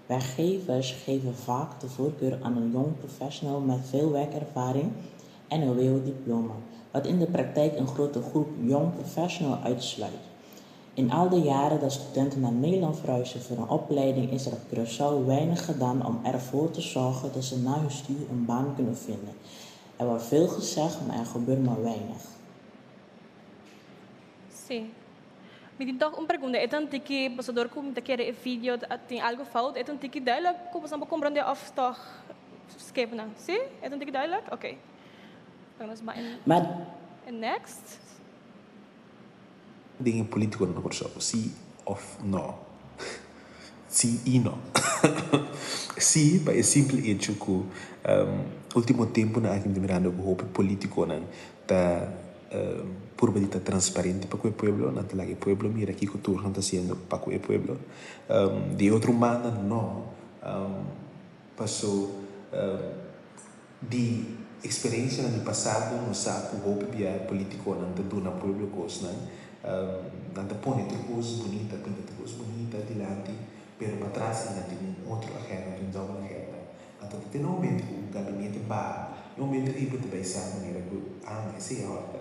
Werkgevers geven vaak de voorkeur aan een jong professional met veel werkervaring en een WO-diploma, wat in de praktijk een grote groep jong professional uitsluit. In al de jaren dat studenten naar Nederland verhuizen voor een opleiding is er op Curaçao weinig gedaan om ervoor te zorgen dat ze na hun studie een baan kunnen vinden. Er wordt veel gezegd, maar er gebeurt maar weinig. Sim. Me tem toch pergunta, é tanto que passador como te quer o vídeo tem algo falta, é tanto que duidelijk como você compreender of toch skip na, sim? É tanto que duidelijk, oké. Dan is maar en next. Dingen político no curso, sí of no. Sí y no. Sí, para el simple hecho que último tiempo na akin mirando o hope político na ta por medida transparente para el pueblo, na ta el pueblo mira que cultura está haciendo para el pueblo. De otro manera no. Pasó de experiencia en el pasado no sabe o hope via político na ta dona pueblo cos na nada pone coisas bonitas, pinta coisas bonitas delante, pero para trás ainda tem outro agenda, então Tem no momento o gabinete ba, no momento que você vai sair maneira que esse é horta.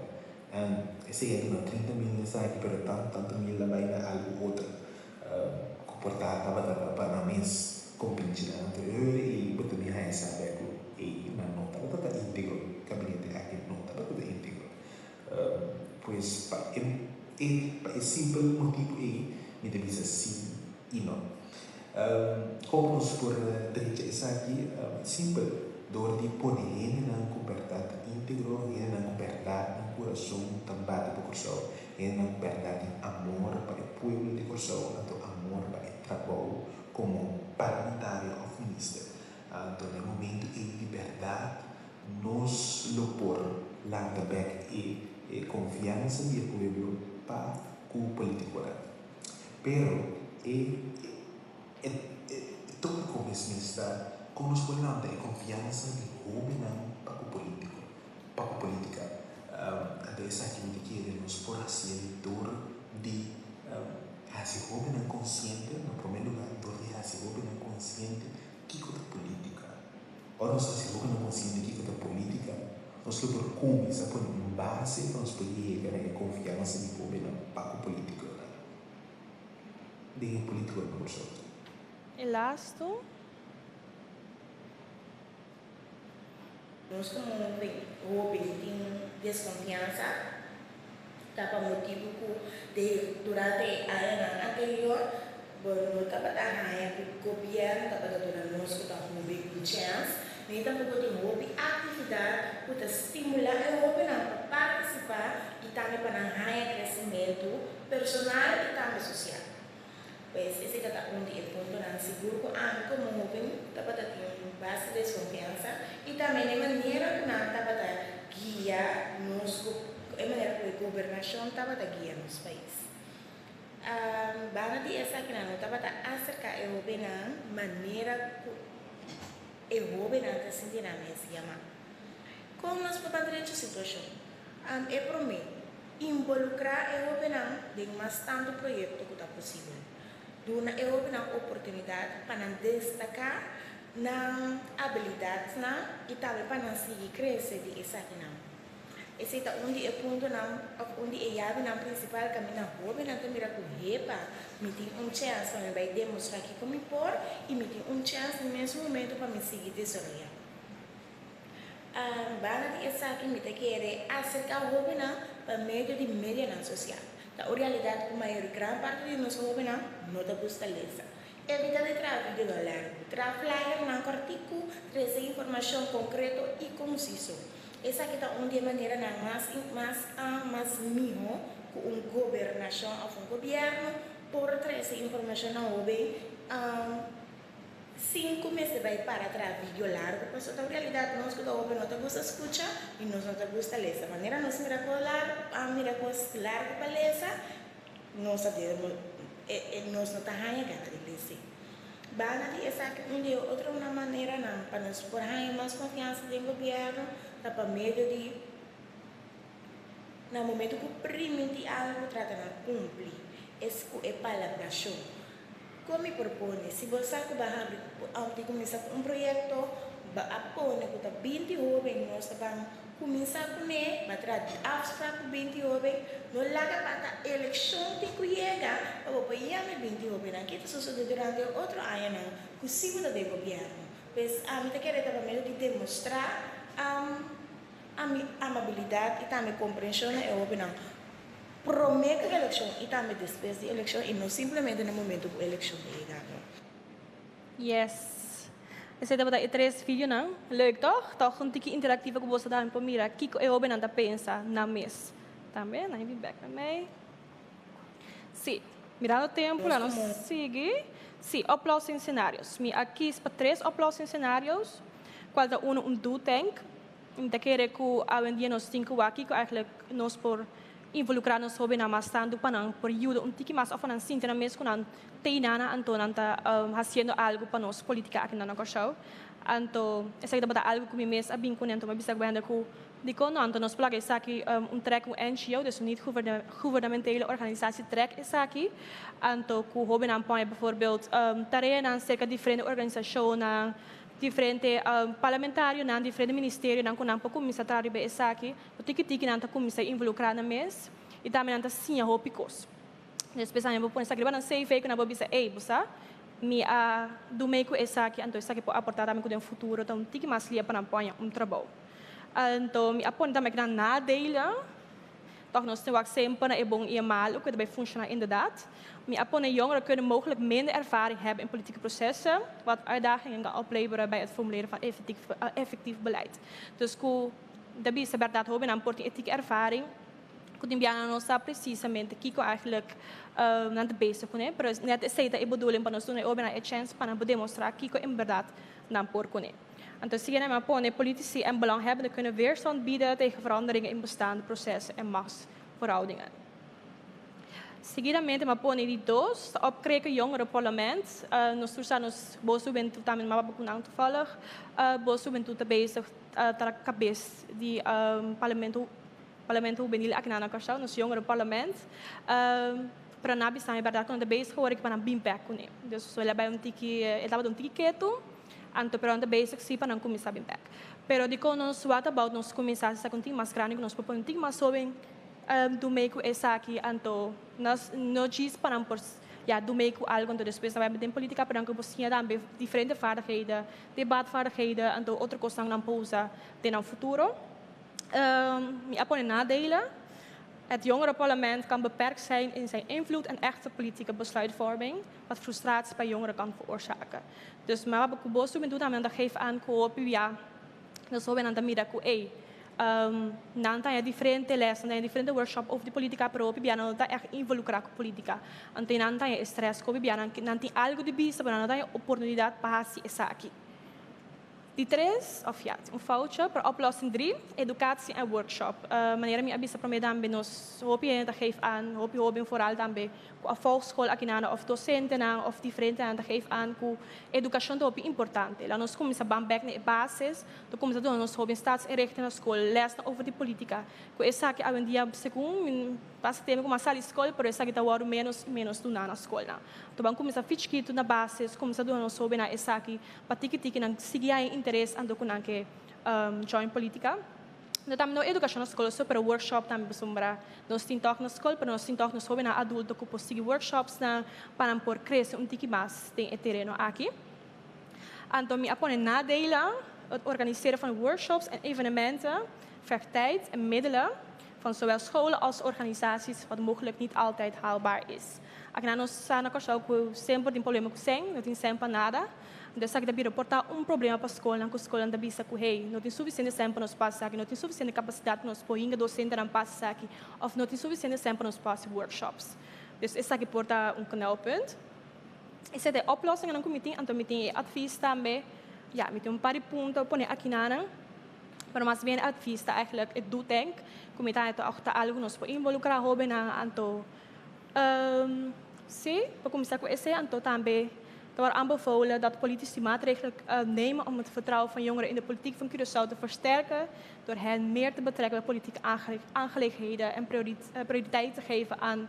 Esse é não 30 mil nessa aqui, pero tanto mil lá vai na algo outra. Comportar para na mês com pintina anterior e você me vai saber que na nota tá íntegro, gabinete aqui nota tá íntegro. Pois para é simples motivo me deve ser sim e não. Como nós por direita essa aqui simples door die poner na cobertura íntegro e na cobertura no coração também do coração e na cobertura amor para o povo de coração então amor para o trabalho como parlamentário ou ministro então no momento de liberdade nós lo por lá também e confiança do povo para o político pero todo começo está conosco não tem confiança de homem não para o político, para a política. Até essa aqui me quer nos for assim dor de esse homem não consciente, no primeiro lugar, dor de esse homem não consciente que é a política. Ou nós esse homem não consciente que é a política, nós por começar por uma base para nós poder ganhar confiança de homem não para o político. De político não por sorte. E lasto? Nós como homens temos desconfiança, tá para motivo que durante a ano anterior, não estava o governo estava dando nós que estava com chance, nem tampouco tem hobby atividade para estimular o hobby para participar e também para ganhar crescimento personal e também social. Pois esse é um ponto não seguro que como jovem estava tendo bastante desconfiança e também a maneira que não estava guia nos a maneira que a governação estava guia nos países. Bana de essa que não estava acerca o jovem na maneira que o jovem não está sentindo a mesma. Como nós podemos ter essa situação? É para mim involucrar o jovem em bastante projeto que está possível. Duna é uma oportunidade para destacar na habilidades e também para seguir crescer de essa aqui não. Esse é onde é ponto não, onde é a chave não principal caminho na rua, não tem mira com repa, me tem chance para me demonstrar que como por e me tem chance no mesmo momento para me seguir desenvolver. Bana de essa aqui me te quer acercar o rua não para meio de mídia social. A realidade que a maior grande parte de nós jovens não está buscando essa. Evita de trazer vídeo largo, trazer flyer na artigo, trazer informação concreta e concisa. Essa aqui está onde é maneira mais melhor que governação ou governo por trazer informação na jovem 5 meses vai para trazer vídeo largo, porque a realidade nós que jovem não está buscando escutar e nós não está buscando ler. A maneira nós miramos largo para ler, nós não está ganhando de ler. Bana de essa aqui outra maneira não para nós por ganhar mais confiança no governo, para meio de no momento que permite algo trata de cumprir, isso é palavração. Como me propõe, se você vai começar um projeto, apone que está 20 jovens, nós vamos começar com ele, vai trazer abstrato 20 jovens, não larga para a eleição de que chega, para apoiar 20 jovens, aqui está sucedendo durante outro ano, possível do governo. Mas a minha querida também de demonstrar a amabilidade e também compreensão é óbvio. Promete a eleição e também depois da eleição e não simplesmente no momento da eleição chega. Yes. Esse é 3 filhos, não? Leuk, toch? Toch een tikje interactieve que você dá para mira. Kiko é óbvio não pensa na mês. Também, não é back também. Sim. Mirando o tempo, lá nós sigue. Sim, oplossing cenários. Aqui está 3 oplossing cenários. Cada um do tank. Então, quer que hoje em dia nós 5 aqui, que eigenlijk nós por involucrar nos jovens na mais tanto para por ajuda tiki mais of nós sinta na mês com nós teinana então nós fazendo algo para nós política aqui na nossa show então essa é algo que me mês a bem com então me bisa guarda com de quando então nós plaga isso aqui track NGO dus niet governementele organisatie track isso aqui então com jovens na põe bijvoorbeeld tareas na cerca diferente organisações na diferente parlamentário, na diferente ministério, na kunang pagkumisa trabalho ba esaki, tiki-tiki na kumisa involucrar na mes, e também na sinha hopicos. Especialmente por essa greba não sei feio que na bobisa busa, mi do meio que esaki, então esaki pode aportar também com o futuro, então tiki mais lia para apoiar trabalho. Então mi aponta também que na dele, toch nog steeds sempre na bom en mal, ook bij functioneren inderdaad. Maar apone jongeren kunnen mogelijk minder ervaring hebben in politieke processen, wat uitdagingen kan opleveren bij het formuleren van effectief beleid. Dus dat is verdade hoben aan porti ethieke ervaring. Kudimbiana não sabe precisamente que eigenlijk na de bezig kone, pero net sei dat bedoeling para nós doen hoben a chance para demonstrar que in verdade na por kone. En zie je maar pone politici en belanghebbenden kunnen weerstand bieden tegen veranderingen in bestaande processen en machtsverhoudingen. Seguidamente, maar pone die doos, de opkreken jongere parlement. Nós nos bozo bent também maar bekunang toevallig. Bozo bent te bezig ter cabeça die parlamento juvenil aqui na Cachau, nos jongere parlement. Para nabi staan we daar kunnen bezig worden ik ben een bimpek kune. Dus we hebben een tiki keto. Anto pero anda basic si para não começar bem back. Pero de quando nos what about nos começar essa contigo mais grande nos propõe contigo mais sobre do meio essa aqui anto nós não diz para não do meio algo então depois vai ter política para que você também diferente vaardigheden, debatvaardigheden anto outra coisa não pousa no futuro. Me apone nadelen. Het jongerenparlement kan beperkt zijn in zijn invloed en echte politieke besluitvorming, wat frustratie bij jongeren kan veroorzaken. Dus maar wat ik boos doen aan dat geef aan dat zo ben aan de middag nanta diferente lessen, diferente workshop over de politica pro bibiana dat echt involucrar com politica. Ante nanta stress com bibiana nanti algo de bisa, maar nanta oportunidade para essa aqui. Die 3, of foutje, per oplossing 3, educatie en workshop. Wanneer ik abisa promedam benos, hoop je dat geeft aan, hoop je vooral dan bij a volkschool akinana of docenten of diferente aan dat geeft aan ku educação do importante. Lá nós começa bambek na basis, do começa do nós hoop in staatsinrichting na school, les over die politica. Ku essa que hoje dia segundo passa tempo com a sala escola, pero essa que tá o menos do na escola. Então vamos começar fichkito na basis, começa do nós hoop na essa que patiki na seguir interesse ando com que join politica. Nós também na educação na escola, super workshop também besombra. Nós temos na escola, mas nós temos na jovem na adulto que possível workshops na para por crescer tiki mais tem terreno aqui. Então me apone na dele het organiseren van workshops en evenementen vergt tijd en middelen van zowel scholen als organisaties, wat mogelijk niet altijd haalbaar is. Aqui na nossa casa sempre tem problema com sem, não tem sempre nada. Então, se a reportar problema para a escola, a escola não bisa que não tem suficiente tempo nos passar aqui, não tem suficiente capacidade nos poinga docente não passar aqui, ou não tem suficiente tempo nos passar workshops. Dus essa aqui porta knelpunt. Essa é a oplossing aan een comité, en dan tem advies também, met paar punten pone aqui na, maar mas bem advies tá eigenlijk het doet denk, comité het ook tá algo nos po involucrar hoben na anto, para começar com esse anto também. Er wordt aanbevolen dat politici maatregelen nemen om het vertrouwen van jongeren in de politiek van Curaçao te versterken, door hen meer te betrekken bij politieke aangelegenheden en prioriteit te geven aan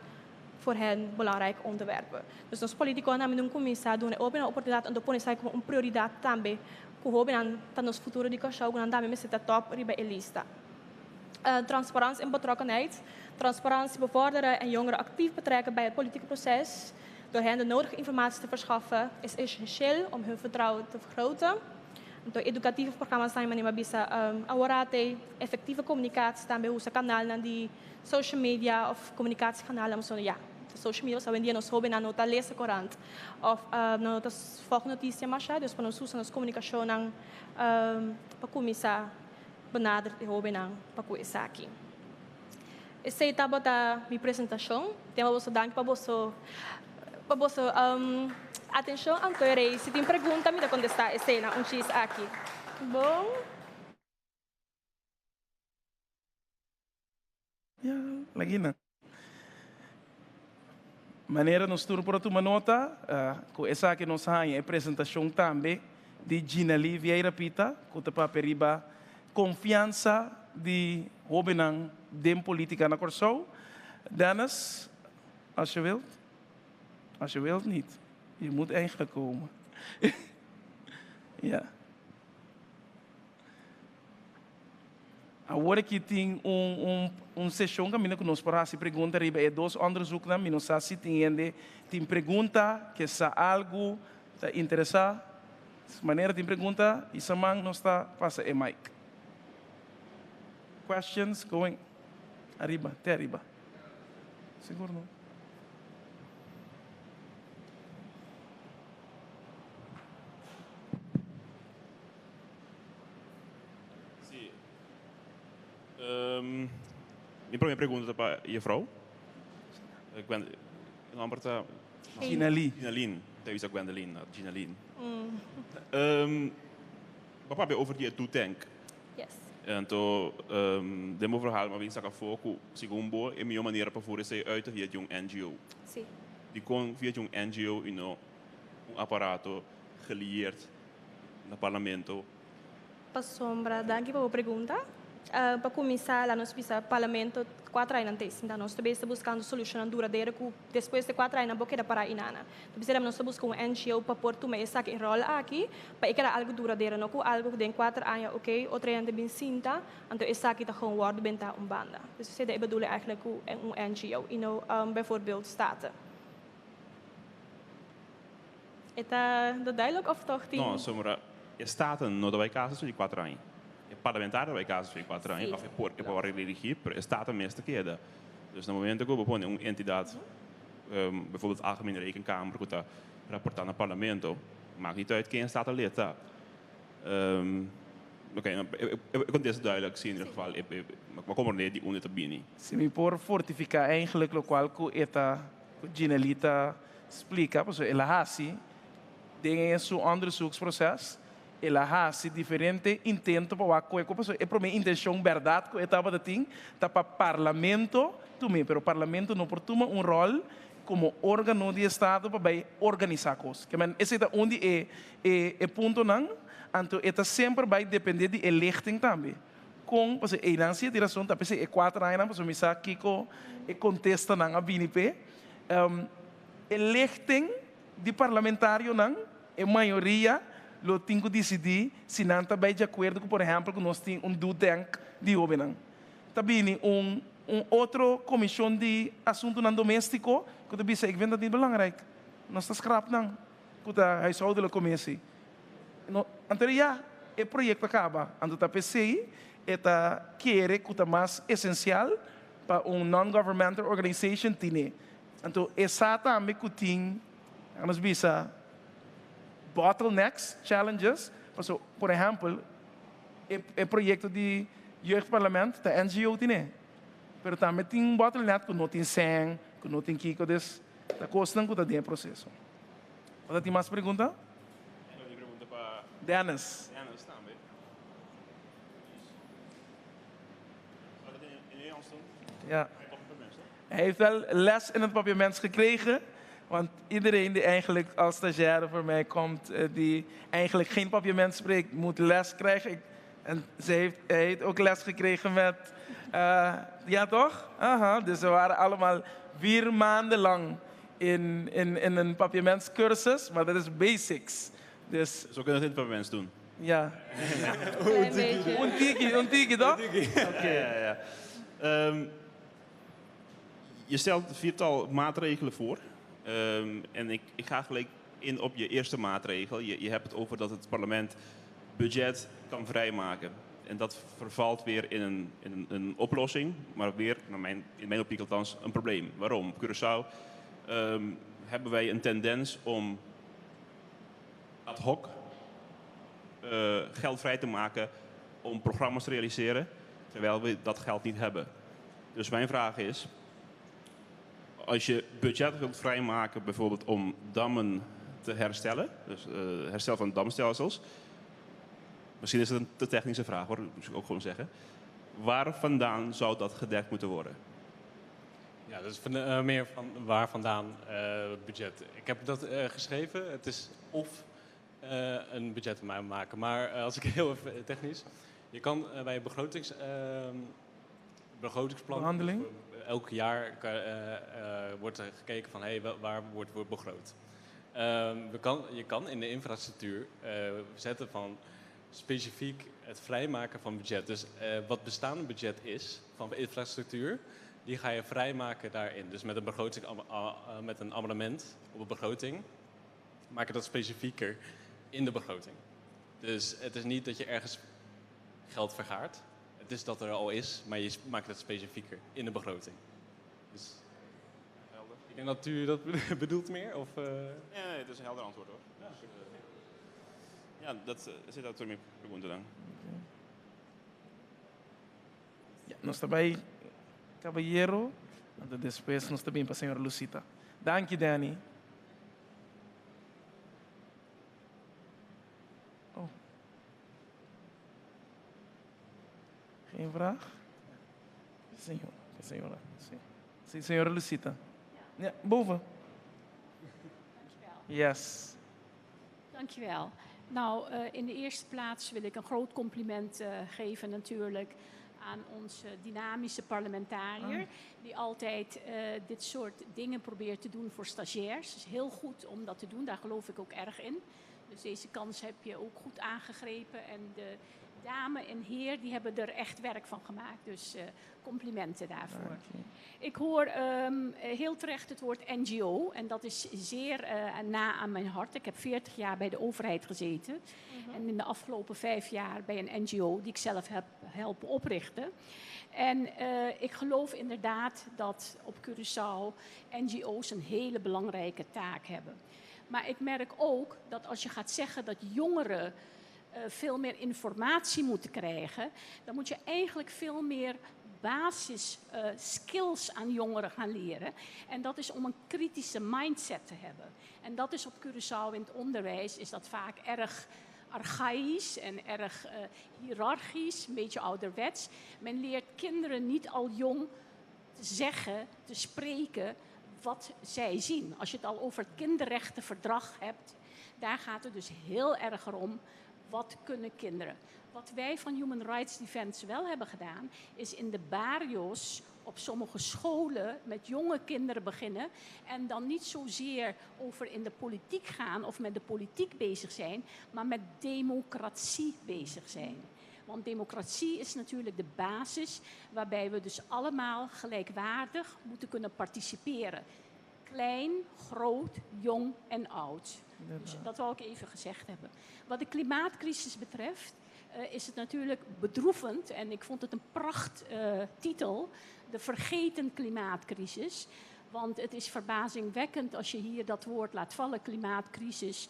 voor hen belangrijke onderwerpen. Dus ons politico namen doen commissie doen open een opportuniteit om de politie como prioriteit também kuhoben aan ons futuro de Curaçao en daarmee met het top riba elista. Transparantie en betrokkenheid. Transparantie bevorderen en jongeren actief betrekken bij het politieke proces. Door hen de nodige informatie te verschaffen is essentieel om hun vertrouwen te vergroten. Door educatieve programma's zijn we bisa awarate, effectieve communicatie staan bij onze kanalen die social media of communicatiekanalen. De social media zijn die nos hoben na nota lezen courant of notas volgende noticia masha, dus para nos usar nos comunicação ng pakumisa benaderd de hoben ng pakuisa aqui. Essa etapa da minha apresentação, tema você dank para você atenção Antônio, se tem pergunta me dá contestar essa na cheese aqui. Bom. Ja, lagi na. Maneira nos turno por uma nota, com essa aqui nos há apresentação também de Gina Vieira Pita, com a periba confiança de Hobenang de política na Curaçao. Dennis, als je wilt. Als je wilt niet. Je moet eigenlijk komen. Ja. Agora que tem sessão que mina conosco para se pergunta riba é dois onderzoek na mina sa se tem pergunta que sa algo tá interessar maneira tem pergunta e samang não está passa é mic. Questions going arriba, até arriba. Seguro não? Minha primeira pergunta para a vrouw. Lamberta. Ginalien. Dat is ook Gwendoline. Ginalien. Wat heb je over die toetank? Yes. Então, demo verhaal, maar we zeggen foco, segundo, e minha maneira para fornecer uit via een NGO. Sim. Die kon via een NGO, apparato gelieerd no parlamento. Para sombra, danke pela pergunta. Para começar, lá nós precisamos parlamento 4 anos antes. Então, nós estamos buscando solução duradoura que depois de 4 anos, boqueira para a inana. Precisamos nós buscar um NGO para pôr tu essa que rola aqui, para que algo duradouro, não algo que tem 4 anos, ok, ou 3 anos bem cinta, então essa aqui está gewoon worden benta banda. Dus ze bedoelen eigenlijk een NGO, e não bijvoorbeeld staten. Is dat duidelijk of toch? Não, somra, staten no dove casos de 4 anos. Parlamentaar bij casus van 4 anos, of é para religir, pero está também esta queda. Dus no momento que propone uma entidade, bijvoorbeeld de Algemene Rekenkamer, que está rapportando ao Parlamento, maakt niet uit quem staat lid está. Oké, ik kon deze duidelijk zien in ieder geval, maar kom er niet die ondertabini. Se me por fortificar eigenlijk local que eta Ginelita explica, porque ela hasi tem seu onderzoeksproces. Ela há diferente intento para o é para mim intenção verdade que estava da ting tá para parlamento também, pero parlamento não portuma rol como órgão de estado para organizar coisas. Que man esse é onde é ponto não, então está sempre vai depender de eleiting também. Com, porque a inância de razão tá pensei é 4 anos, porque me sabe que é contesta não a BNP, eleiting de parlamentário não é maioria lo tenho que decidir se não está bem de acordo com, por exemplo, que nós temos do tank de jovem. Também outro comissão de assunto não doméstico que também sei que vem dat belangrijk. Nós está scrap não, que a huishoudelijke commissie. Então já o projeto acaba, então tá pensei eta querer que tá mais essencial para non-governmental organization tine. Então essa também que tem, nós bisa bottlenecks, challenges. Por exemplo, o projeto de jeugdparlement, da NGO, tem. Mas também tem um bottleneck que não tem sangue, que não tem kiko, da costa que tem processo. Você tem mais pergunta? Pergunta para Dennis. Dennis também. Ja. Hij heeft wel les in het papiaments gekregen. Want iedereen die eigenlijk als stagiaire voor mij komt, die eigenlijk geen papiament spreekt, moet les krijgen. En hij heeft ook les gekregen met, ja toch? Aha, dus we waren allemaal 4 maanden lang in een papiamentscursus, maar dat is basics. Dus, Zo kunnen we het in het parlement doen. ja. Klein beetje. Un tiki, toch? Ja. Je stelt een 4-tal maatregelen voor. En ik ga gelijk in op je eerste maatregel. Je hebt het over dat het parlement budget kan vrijmaken. En dat vervalt weer in een oplossing, maar weer, in mijn optiek althans, een probleem. Waarom? Op Curaçao hebben wij een tendens om ad hoc geld vrij te maken om programma's te realiseren, terwijl we dat geld niet hebben. Dus mijn vraag is, als je budget wilt vrijmaken bijvoorbeeld om dammen te herstellen, dus herstel van damstelsels, misschien is het een te technische vraag hoor, moet ik ook gewoon zeggen. Waar vandaan zou dat gedekt moeten worden? Ja, dat is meer van waar vandaan het budget. Ik heb dat geschreven. Het is of een budget maken. Maar als ik heel even technisch. Je kan bij begrotingsplan. Behandeling. Elk jaar wordt er gekeken van waar wordt begroot. Je kan in de infrastructuur zetten van specifiek het vrijmaken van budget. Dus wat bestaande budget is van infrastructuur, die ga je vrijmaken daarin. Dus met een begroting, met een amendement op een begroting, maak je dat specifieker in de begroting. Dus het is niet dat je ergens geld vergaart. Het is dat er al is, maar je maakt het specifieker in de begroting. Dus ik denk dat u dat bedoelt meer? Of, Ja, nee, het is een helder antwoord hoor. Ja, dus, ja dat zit ook ermee verbonden dan. Ja, nós também, caballero, e depois nós também para a senhora Lucita. Dank je, Danny. Oh. Geen vraag? Senhora. Sim, senhora Lucita. Ja, boven. Yes. Dankjewel. Nou, in de eerste plaats wil ik een groot compliment geven natuurlijk aan onze dynamische parlementariër. Die altijd dit soort dingen probeert te doen voor stagiairs. Het is heel goed om dat te doen, daar geloof ik ook erg in. Dus deze kans heb je ook goed aangegrepen. En de dame en heer die hebben er echt werk van gemaakt. Dus complimenten daarvoor. Ik hoor heel terecht het woord NGO. En dat is zeer na aan mijn hart. Ik heb 40 jaar bij de overheid gezeten. En in de afgelopen 5 jaar bij een NGO die ik zelf heb helpen oprichten. En ik geloof inderdaad dat op Curaçao NGO's een hele belangrijke taak hebben. Maar ik merk ook dat als je gaat zeggen dat jongeren veel meer informatie moeten krijgen, dan moet je eigenlijk veel meer skills aan jongeren gaan leren. En dat is om een kritische mindset te hebben. En dat is op Curaçao in het onderwijs is dat vaak erg archaïs en erg hiërarchisch, een beetje ouderwets. Men leert kinderen niet al jong te zeggen, te spreken wat zij zien. Als je het al over het kinderrechtenverdrag hebt, daar gaat het dus heel erg om. Wat kunnen kinderen? Wat wij van Human Rights Defense wel hebben gedaan, is in de barrios op sommige scholen met jonge kinderen beginnen. En dan niet zozeer over in de politiek gaan of met de politiek bezig zijn, maar met democratie bezig zijn. Want democratie is natuurlijk de basis waarbij we dus allemaal gelijkwaardig moeten kunnen participeren. Klein, groot, jong en oud. Dus dat wil ik even gezegd hebben. Wat de klimaatcrisis betreft is het natuurlijk bedroevend. En ik vond het een prachttitel. De vergeten klimaatcrisis. Want het is verbazingwekkend als je hier dat woord laat vallen, klimaatcrisis.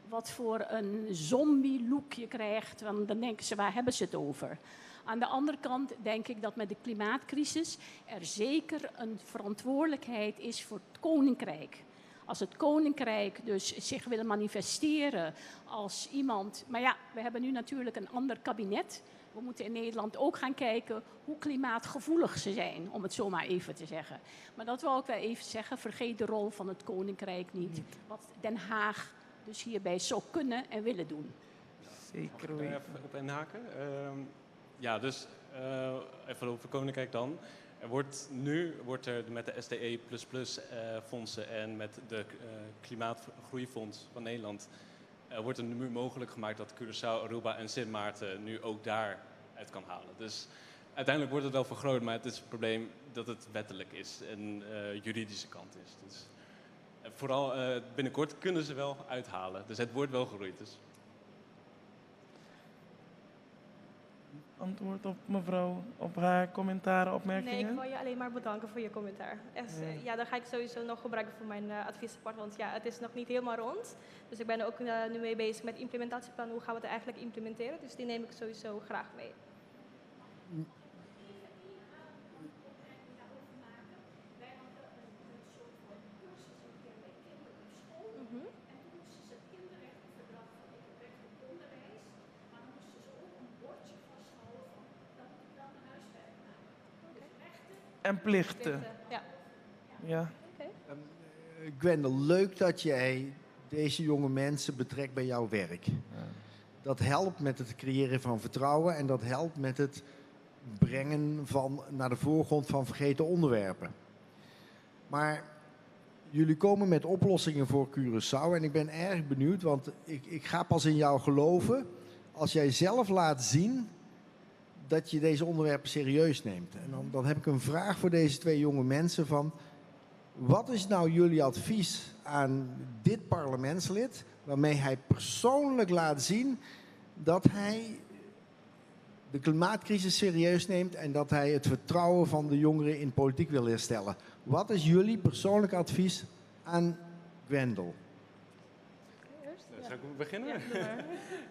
Wat voor een zombie-look je krijgt. Want dan denken ze, waar hebben ze het over? Aan de andere kant denk ik dat met de klimaatcrisis er zeker een verantwoordelijkheid is voor het Koninkrijk. Als het Koninkrijk dus zich wil manifesteren als iemand. Maar ja, we hebben nu natuurlijk een ander kabinet. We moeten in Nederland ook gaan kijken hoe klimaatgevoelig ze zijn, om het zo maar even te zeggen. Maar dat wil ik wel even zeggen, vergeet de rol van het Koninkrijk niet. Wat Den Haag dus hierbij zou kunnen en willen doen. Zeker weten. Even op inhaken. Ja, dus even over Koninkrijk dan. Nu wordt er met de SDE++ fondsen en met de Klimaatgroeifonds van Nederland wordt het nu mogelijk gemaakt dat Curaçao, Aruba en Sint Maarten nu ook daar uit kan halen. Dus uiteindelijk wordt het wel vergroot, maar het is het probleem dat het wettelijk is en juridische kant is. Dus, vooral binnenkort kunnen ze wel uithalen, dus het wordt wel gegroeid. Dus. Antwoord op mevrouw, op haar commentaren, opmerkingen? Nee, ik wil je alleen maar bedanken voor je commentaar. Echt, ja, dat ga ik sowieso nog gebruiken voor mijn adviesrapport, want ja, het is nog niet helemaal rond. Dus ik ben er ook nu mee bezig met implementatieplan, hoe gaan we het eigenlijk implementeren. Dus die neem ik sowieso graag mee. En plichten. Ja. Ja. Gwendal, leuk dat jij deze jonge mensen betrekt bij jouw werk. Dat helpt met het creëren van vertrouwen en dat helpt met het brengen naar de voorgrond van vergeten onderwerpen. Maar jullie komen met oplossingen voor Curaçao en ik ben erg benieuwd, want ik ga pas in jou geloven als jij zelf laat zien dat je deze onderwerpen serieus neemt. En dan heb ik een vraag voor deze 2 jonge mensen van, wat is nou jullie advies aan dit parlementslid, waarmee hij persoonlijk laat zien dat hij de klimaatcrisis serieus neemt en dat hij het vertrouwen van de jongeren in politiek wil herstellen? Wat is jullie persoonlijk advies aan Gwendol? Zou ik beginnen?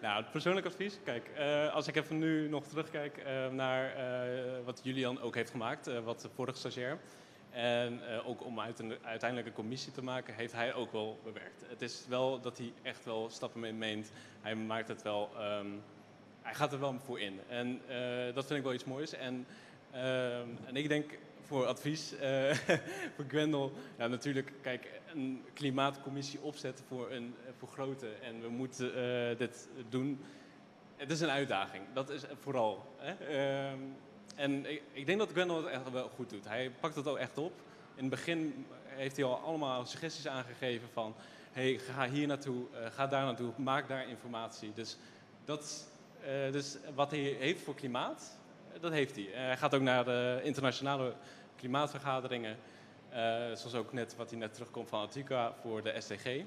Nou, het persoonlijk advies. Kijk, als ik even nu nog terugkijk naar wat Julian ook heeft gemaakt, wat de vorige stagiair. En ook om uiteindelijk een commissie te maken, heeft hij ook wel bewerkt. Het is wel dat hij echt wel stappen mee meent. Hij maakt het wel, hij gaat er wel voor in. En dat vind ik wel iets moois. En ik denk voor advies voor Gwendol, ja natuurlijk, kijk, een klimaatcommissie opzetten voor grote en we moeten dit doen. Het is een uitdaging, dat is vooral. En ik denk dat Gwendol het echt wel goed doet. Hij pakt het ook echt op. In het begin heeft hij al allemaal suggesties aangegeven van, hey, ga hier naartoe, ga daar naartoe, maak daar informatie. Dus wat hij heeft voor klimaat, dat heeft hij. Hij gaat ook naar de internationale klimaatvergaderingen, zoals ook net wat hij net terugkomt van Antigua voor de SDG.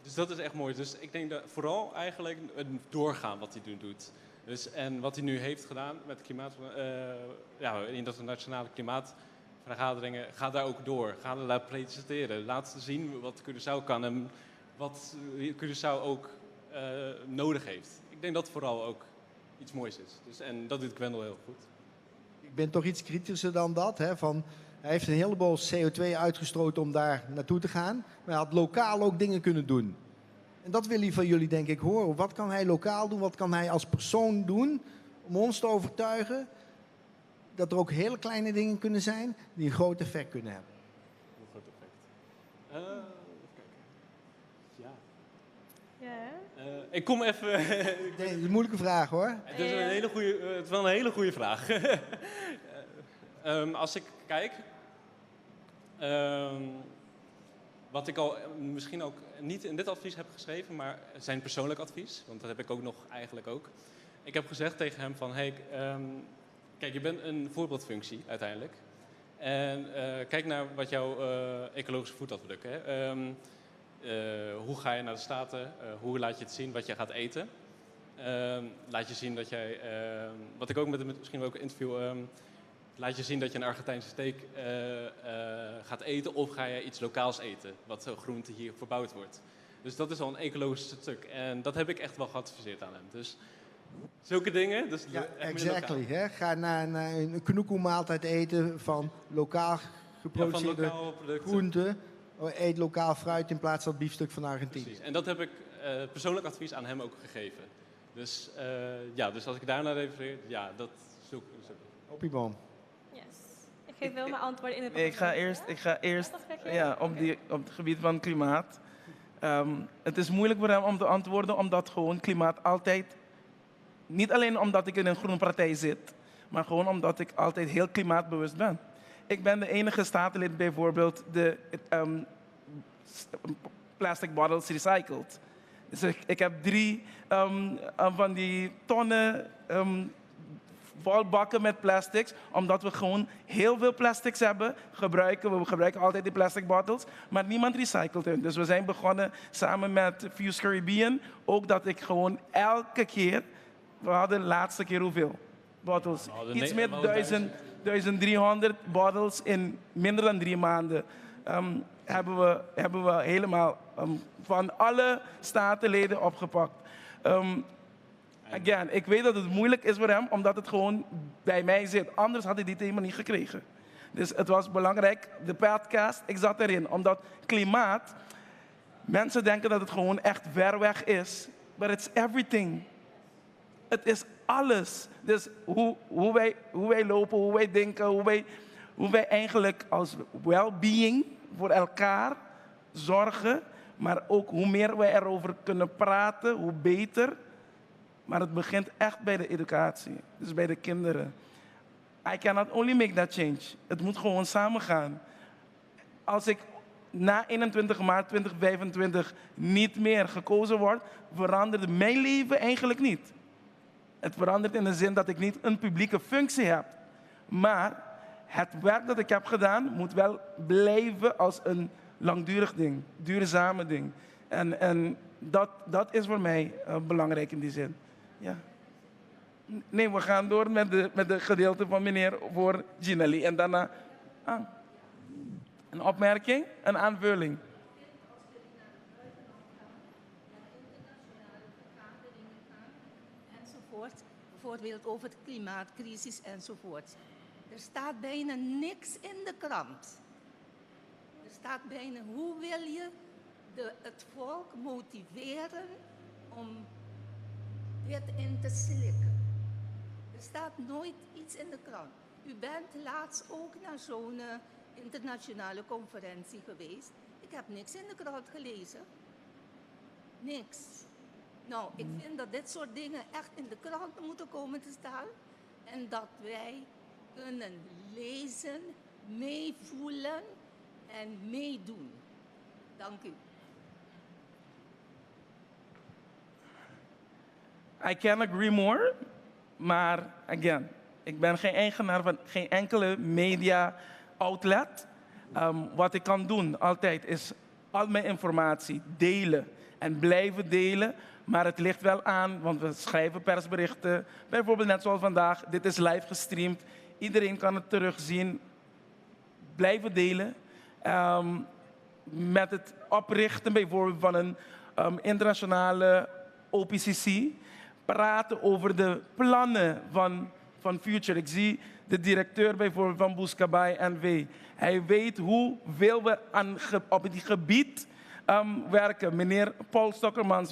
Dus dat is echt mooi. Dus ik denk dat vooral eigenlijk het doorgaan wat hij nu doet. Dus, en wat hij nu heeft gedaan met internationale klimaatvergaderingen, ga daar ook door. Ga daar presenteren. Laat zien wat Curaçao kan en wat Curaçao ook nodig heeft. Ik denk dat vooral ook iets moois is. Dus, en dat doet Gwendol heel goed. Ik ben toch iets kritischer dan dat. Hè? Van, hij heeft een heleboel CO2 uitgestoten om daar naartoe te gaan. Maar hij had lokaal ook dingen kunnen doen. En dat wil hij van jullie denk ik horen. Wat kan hij lokaal doen? Wat kan hij als persoon doen om ons te overtuigen dat er ook hele kleine dingen kunnen zijn die een groot effect kunnen hebben? Een groot effect. Even kijken. Ja. Ik kom even... Nee, dat is een moeilijke vraag hoor. Het is wel een hele goede vraag. Als ik kijk, wat ik al misschien ook niet in dit advies heb geschreven, maar zijn persoonlijk advies, want dat heb ik ook nog eigenlijk ook. Ik heb gezegd tegen hem van, hey, kijk, je bent een voorbeeldfunctie uiteindelijk. En kijk naar wat jouw ecologische voetafdruk is. Hoe ga je naar de Staten? Hoe laat je het zien wat je gaat eten? Laat je zien dat jij, wat ik ook misschien ook een interview, laat je zien dat je een Argentijnse steak gaat eten of ga je iets lokaals eten, wat groente hier verbouwd wordt. Dus dat is al een ecologisch stuk en dat heb ik echt wel geadviseerd aan hem. Dus zulke dingen. Dus ja, exactly. Hè? Ga naar een knoekoe maaltijd eten van lokaal geproduceerde groenten. Eet lokaal fruit in plaats van het biefstuk van Argentinië. Precies. En dat heb ik persoonlijk advies aan hem ook gegeven. Dus, dus als ik daarna refereer, ja, dat zoek. Oppieboom. Yes. Ik geef wel mijn antwoord in het Ik ga eerst op het gebied van klimaat. Het is moeilijk voor hem om te antwoorden, omdat gewoon klimaat altijd... Niet alleen omdat ik in een groene partij zit, maar gewoon omdat ik altijd heel klimaatbewust ben. Ik ben de enige statenlid bijvoorbeeld de plastic bottles recycled. Dus ik heb 3 van die tonnen vol bakken met plastics, omdat we gewoon heel veel plastics hebben. We gebruiken altijd die plastic bottles, maar niemand recycelt hen. Dus we zijn begonnen samen met Fuse Caribbean, ook dat ik gewoon elke keer, we hadden de laatste keer hoeveel bottles? Iets meer 1300 bottles in minder dan 3 maanden. Hebben we helemaal van alle statenleden opgepakt. Again, ik weet dat het moeilijk is voor hem, omdat het gewoon bij mij zit. Anders had hij dit helemaal niet gekregen. Dus het was belangrijk, de podcast, ik zat erin. Omdat klimaat, mensen denken dat het gewoon echt ver weg is. But it's everything. Het is alles. Dus hoe wij lopen, hoe wij denken, hoe wij eigenlijk als well-being voor elkaar zorgen. Maar ook hoe meer wij erover kunnen praten, hoe beter. Maar het begint echt bij de educatie. Dus bij de kinderen. I cannot only make that change. Het moet gewoon samen gaan. Als ik na 21 maart 2025 niet meer gekozen word, veranderde mijn leven eigenlijk niet. Het verandert in de zin dat ik niet een publieke functie heb. Maar het werk dat ik heb gedaan moet wel blijven als een langdurig ding, duurzame ding. En dat is voor mij belangrijk in die zin. Ja. Nee, we gaan door met de gedeelte van meneer voor Ginali. En daarna een opmerking, een aanvulling. Enzovoort. Bijvoorbeeld over de klimaatcrisis enzovoort. Er staat bijna niks in de krant. Er staat bijna, hoe wil je het volk motiveren om dit in te slikken? Er staat nooit iets in de krant. U bent laatst ook naar zo'n internationale conferentie geweest. Ik heb niks in de krant gelezen. Niks. Nou, ik vind dat dit soort dingen echt in de krant moeten komen te staan. En dat wij kunnen lezen, meevoelen en meedoen. Dank u. I can agree more, maar again, ik ben geen eigenaar van geen enkele media outlet. Wat ik kan doen altijd is al mijn informatie delen en blijven delen. Maar het ligt wel aan, want we schrijven persberichten. Bijvoorbeeld net zoals vandaag, dit is live gestreamd. Iedereen kan het terugzien. Blijven delen. Met het oprichten bijvoorbeeld van een internationale OPCC. Praten over de plannen van Future. Ik zie de directeur bijvoorbeeld van Boeskabai NV. Hij weet hoeveel we op het gebied werken. Meneer Paul Stokkermans,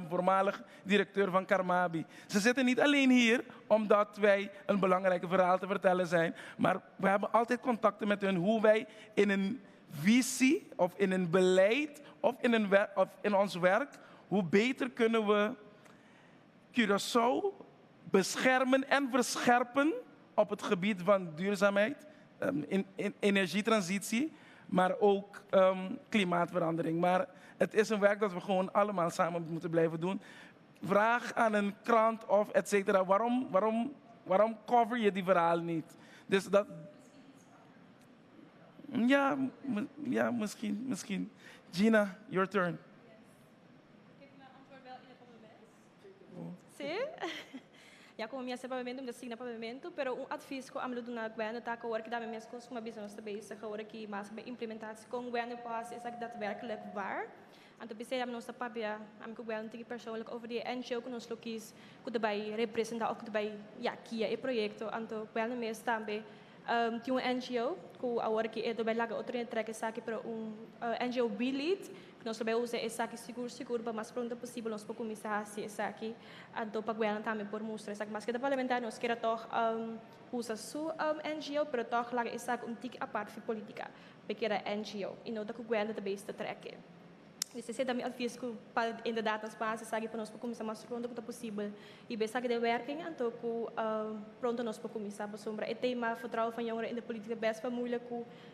voormalig directeur van Karmabi. Ze zitten niet alleen hier omdat wij een belangrijke verhaal te vertellen zijn. Maar we hebben altijd contacten met hun hoe wij in een visie of in een beleid of in ons werk, hoe beter kunnen we Curaçao beschermen en verscherpen op het gebied van duurzaamheid, energietransitie, maar ook klimaatverandering. Maar het is een werk dat we gewoon allemaal samen moeten blijven doen. Vraag aan een krant of et cetera, waarom cover je die verhaal niet? Dus dat... Ja, misschien. Gina, your turn. Geef me antwoord wel in het moment. Sim? Ja, como minha separamento, me signa pagamento, pero advies ko amlo na governo tá ko werk daarmee mensen com business te bezig hoor ik maar bij implementatie com governo pas is dat daadwerkelijk waar. En toen zei ik nog papia, am ko governo tiki persoonlijk over die NGO ko nos lokis ko daarbij representa ook daarbij ja kia e projecto anto governo me tambe tinha uma NGO que a hora que é do belaga outra entrega saque para NGO Billit que nós também usa esse saque seguro para mais pronto possível nós podemos começar esse saque então para governo também por mostrar saque mas que da parlamentar nós quer toch usa su NGO pero toch laga esse saque tic a parte de política porque era NGO e não da que o governo também está treque. Dus ze zitten met advies para inderdaad als basis sabe para nós começar mais pronto que possível e bem sabe de werking en toch pronto nós começar para sombra het thema vertrouwen van jongeren in de politiek best wel moeilijk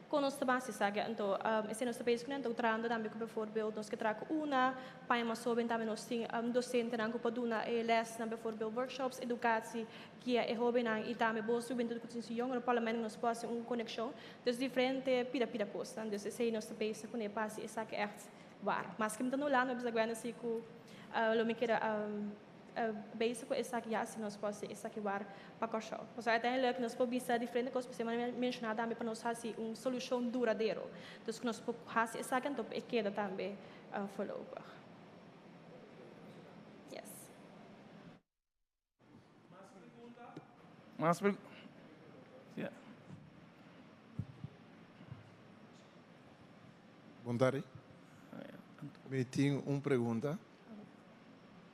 com nós de basis sabe então esse nós bezig com então trando também com bijvoorbeeld nós que trago uma para mais sobre também nós tem docente na grupo duna les na bijvoorbeeld workshops educatie que é hobby na e também bolso bem tudo com jongeren parlamento nós posse conexão dus diferente pira posta dus esse nós bezig com e passe essa que echt waar. Maar als ik me dan lang heb gezegd, zie ik hoe bezig is dat ja, als nós posse is dat waar pakosho. Dus uiteindelijk nós proberen diferente coisas, mas mencionar também para nós fazer solução duradouro. Dus nós fazer isso aqui então é que também voorlopig. Yes. Mas yeah. Bom tarde. Ik tenho uma pergunta.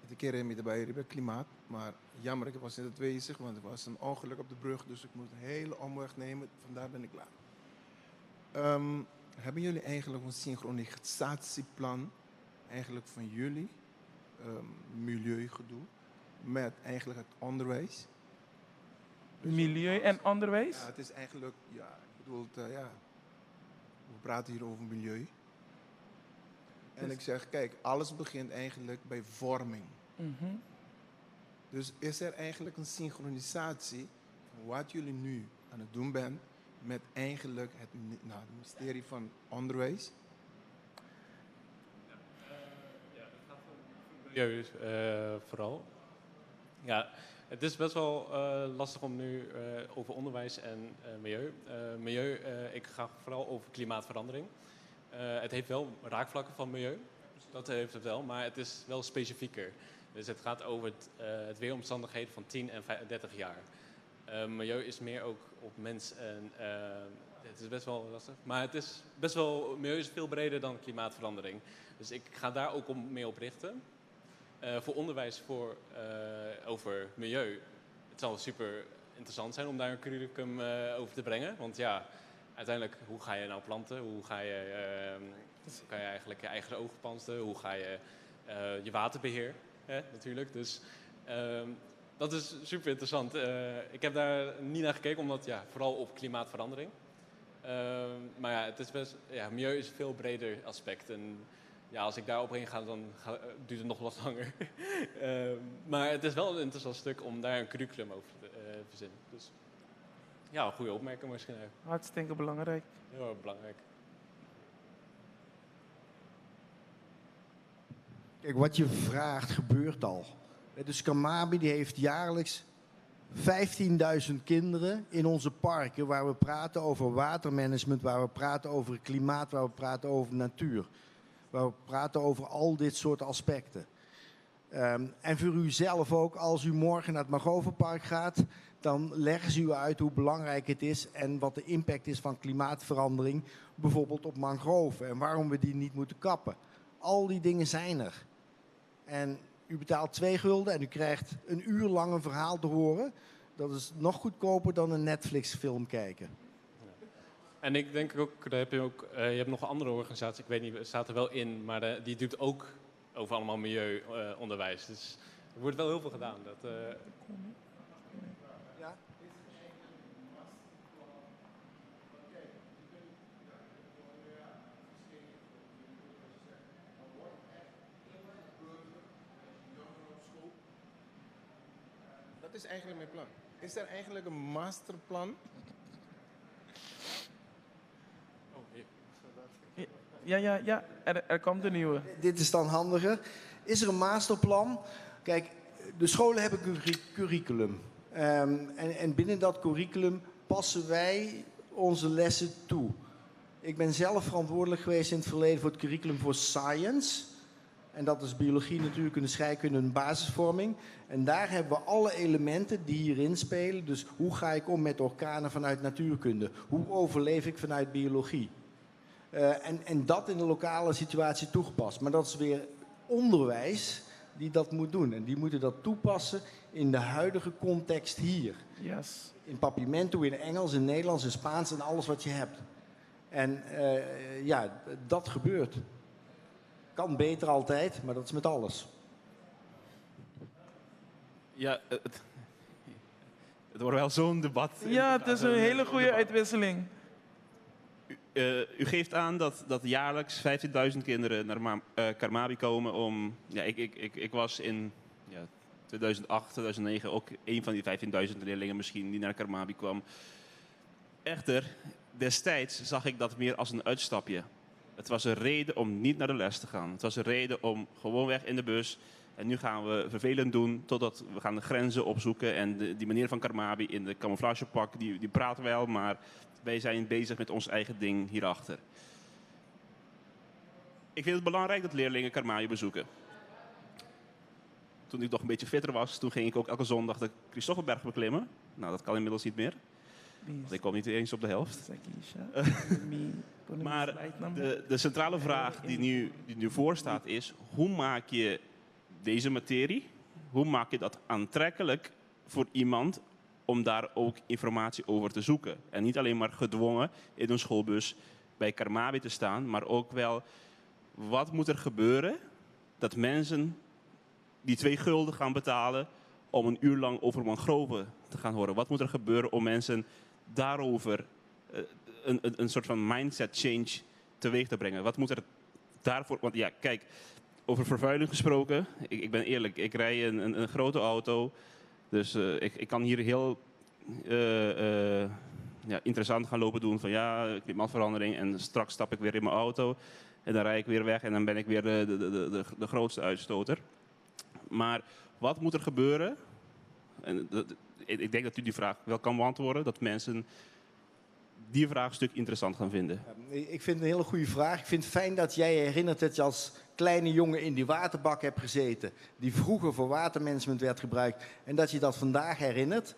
Ik keer met bij het klimaat, maar jammer, ik was net bezig, want er was een ongeluk op de brug, dus ik moest een hele omweg nemen. Vandaar ben ik laat. Hebben jullie eigenlijk een synchronisatieplan eigenlijk van jullie milieugedoe met eigenlijk het onderwijs? Milieu en onderwijs? Ja, het is eigenlijk, ja, ik bedoel, ja, we praten hier over milieu. En ik zeg, kijk, alles begint eigenlijk bij vorming. Dus is er eigenlijk een synchronisatie van wat jullie nu aan het doen bent met eigenlijk het ministerie van Onderwijs? Milieu vooral. Ja, het is best wel lastig om nu over onderwijs en milieu. Ik ga vooral over klimaatverandering. Het heeft wel raakvlakken van milieu, dat heeft het wel, maar het is wel specifieker. Dus het gaat over het weeromstandigheden van 10 en 30 jaar. Milieu is meer ook op mens en het is best wel lastig. Maar het is best wel, milieu is veel breder dan klimaatverandering. Dus ik ga daar ook meer op richten. Voor onderwijs over milieu. Het zal super interessant zijn om daar een curriculum over te brengen. Want ja, uiteindelijk, hoe ga je nou planten? Hoe ga je eigenlijk je eigen ogen planten? Hoe ga je je waterbeheer? Natuurlijk. Dus dat is super interessant. Ik heb daar niet naar gekeken, omdat vooral op klimaatverandering. Maar ja, het is milieu is een veel breder aspect. En ja, als ik daarop heen ga, dan duurt het nog wat langer. Maar het is wel een interessant stuk om daar een curriculum over te verzinnen. Dus ja, een goede opmerking misschien. Hartstikke belangrijk. Heel erg belangrijk. Kijk, wat je vraagt gebeurt al. Dus Kamabi die heeft jaarlijks 15.000 kinderen in onze parken waar we praten over watermanagement, waar we praten over klimaat, waar we praten over natuur. Waar we praten over al dit soort aspecten. En voor u zelf ook, als u morgen naar het Magovenpark gaat, dan leggen ze u uit hoe belangrijk het is en wat de impact is van klimaatverandering, bijvoorbeeld op mangroven en waarom we die niet moeten kappen. Al die dingen zijn er. En u betaalt 2 gulden en u krijgt een uur lang een verhaal te horen. Dat is nog goedkoper dan een Netflix-film kijken. En ik denk ook, je hebt nog een andere organisatie, ik weet niet, het staat er wel in, maar die doet ook over allemaal milieuonderwijs. Dus er wordt wel heel veel gedaan. Ja? Dat is eigenlijk mijn plan. Is er eigenlijk een masterplan? Ja, er komt een nieuwe. Dit is dan handiger. Is er een masterplan? Kijk, de scholen hebben een curriculum. En binnen dat curriculum passen wij onze lessen toe. Ik ben zelf verantwoordelijk geweest in het verleden voor het curriculum voor science. En dat is biologie, natuurkunde, scheikunde en basisvorming. En daar hebben we alle elementen die hierin spelen. Dus hoe ga ik om met orkanen vanuit natuurkunde? Hoe overleef ik vanuit biologie? En dat in de lokale situatie toegepast. Maar dat is weer onderwijs die dat moet doen. En die moeten dat toepassen in de huidige context hier. Yes. In Papiamento, in Engels, in Nederlands, in Spaans en alles wat je hebt. En dat gebeurt. Kan beter altijd, maar dat is met alles. Ja, het wordt wel zo'n debat. Ja, het is een hele goede uitwisseling. U geeft aan dat jaarlijks 15.000 kinderen naar Karmabi komen om... Ja, ik was in 2008, 2009 ook een van die 15.000 leerlingen misschien die naar Karmabi kwam. Echter, destijds zag ik dat meer als een uitstapje. Het was een reden om niet naar de les te gaan. Het was een reden om gewoon weg in de bus. En nu gaan we vervelend doen totdat we gaan de grenzen opzoeken. En die meneer van Karmabi in de camouflagepak, die praat wel, maar wij zijn bezig met ons eigen ding hierachter. Ik vind het belangrijk dat leerlingen Karmabi bezoeken. Toen ik nog een beetje fitter was, toen ging ik ook elke zondag de Christoffelberg beklimmen. Nou, dat kan inmiddels niet meer. Want ik kom niet eens op de helft. Maar de centrale vraag die nu voorstaat is, hoe maak je deze materie, hoe maak je dat aantrekkelijk voor iemand om daar ook informatie over te zoeken? En niet alleen maar gedwongen in een schoolbus bij Karmabi te staan, maar ook wel, wat moet er gebeuren dat mensen die 2 gulden gaan betalen om een uur lang over mangroven te gaan horen? Wat moet er gebeuren om mensen daarover een soort van mindset change teweeg te brengen? Wat moet er daarvoor, want ja, kijk, over vervuiling gesproken. Ik ben eerlijk, ik rij een grote auto. Dus ik kan hier heel interessant gaan lopen doen van ja, klimaatverandering. En straks stap ik weer in mijn auto. En dan rijd ik weer weg en dan ben ik weer de grootste uitstoter. Maar wat moet er gebeuren? En ik denk dat u die vraag wel kan beantwoorden. Dat mensen die vraagstuk interessant gaan vinden. Ik vind het een hele goede vraag. Ik vind het fijn dat jij je herinnert dat je als kleine jongen in die waterbak hebt gezeten. Die vroeger voor watermanagement werd gebruikt. En dat je dat vandaag herinnert.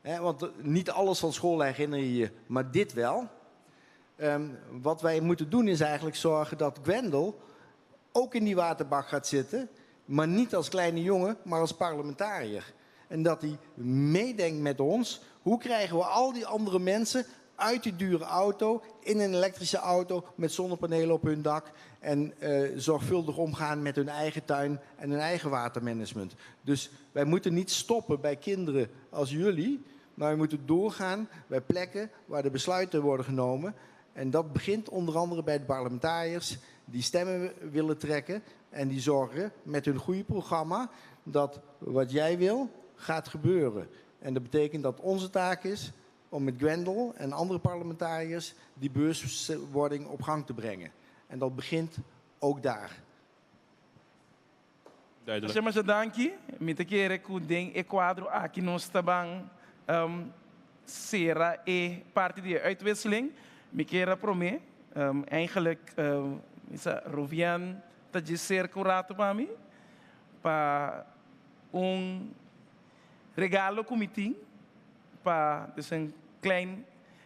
Want niet alles van school herinner je je, maar dit wel. Wat wij moeten doen is eigenlijk zorgen dat Gwendal ook in die waterbak gaat zitten. Maar niet als kleine jongen, maar als parlementariër. En dat hij meedenkt met ons. Hoe krijgen we al die andere mensen uit die dure auto in een elektrische auto met zonnepanelen op hun dak en zorgvuldig omgaan met hun eigen tuin en hun eigen watermanagement. Dus wij moeten niet stoppen bij kinderen als jullie, maar we moeten doorgaan bij plekken waar de besluiten worden genomen. En dat begint onder andere bij de parlementariërs die stemmen willen trekken en die zorgen met hun goede programma dat wat jij wil gaat gebeuren. En dat betekent dat onze taak is om met Gwendal en andere parlementariërs die bewustwording op gang te brengen. En dat begint ook daar. Duidelijk. Mas danki, met de keren kuding Ecuador aqui nos tabang sera parte die uitwisseling. Mikera prome, eigenlijk is Rovian tajiser curato para mim, para regalo comiting, para dus een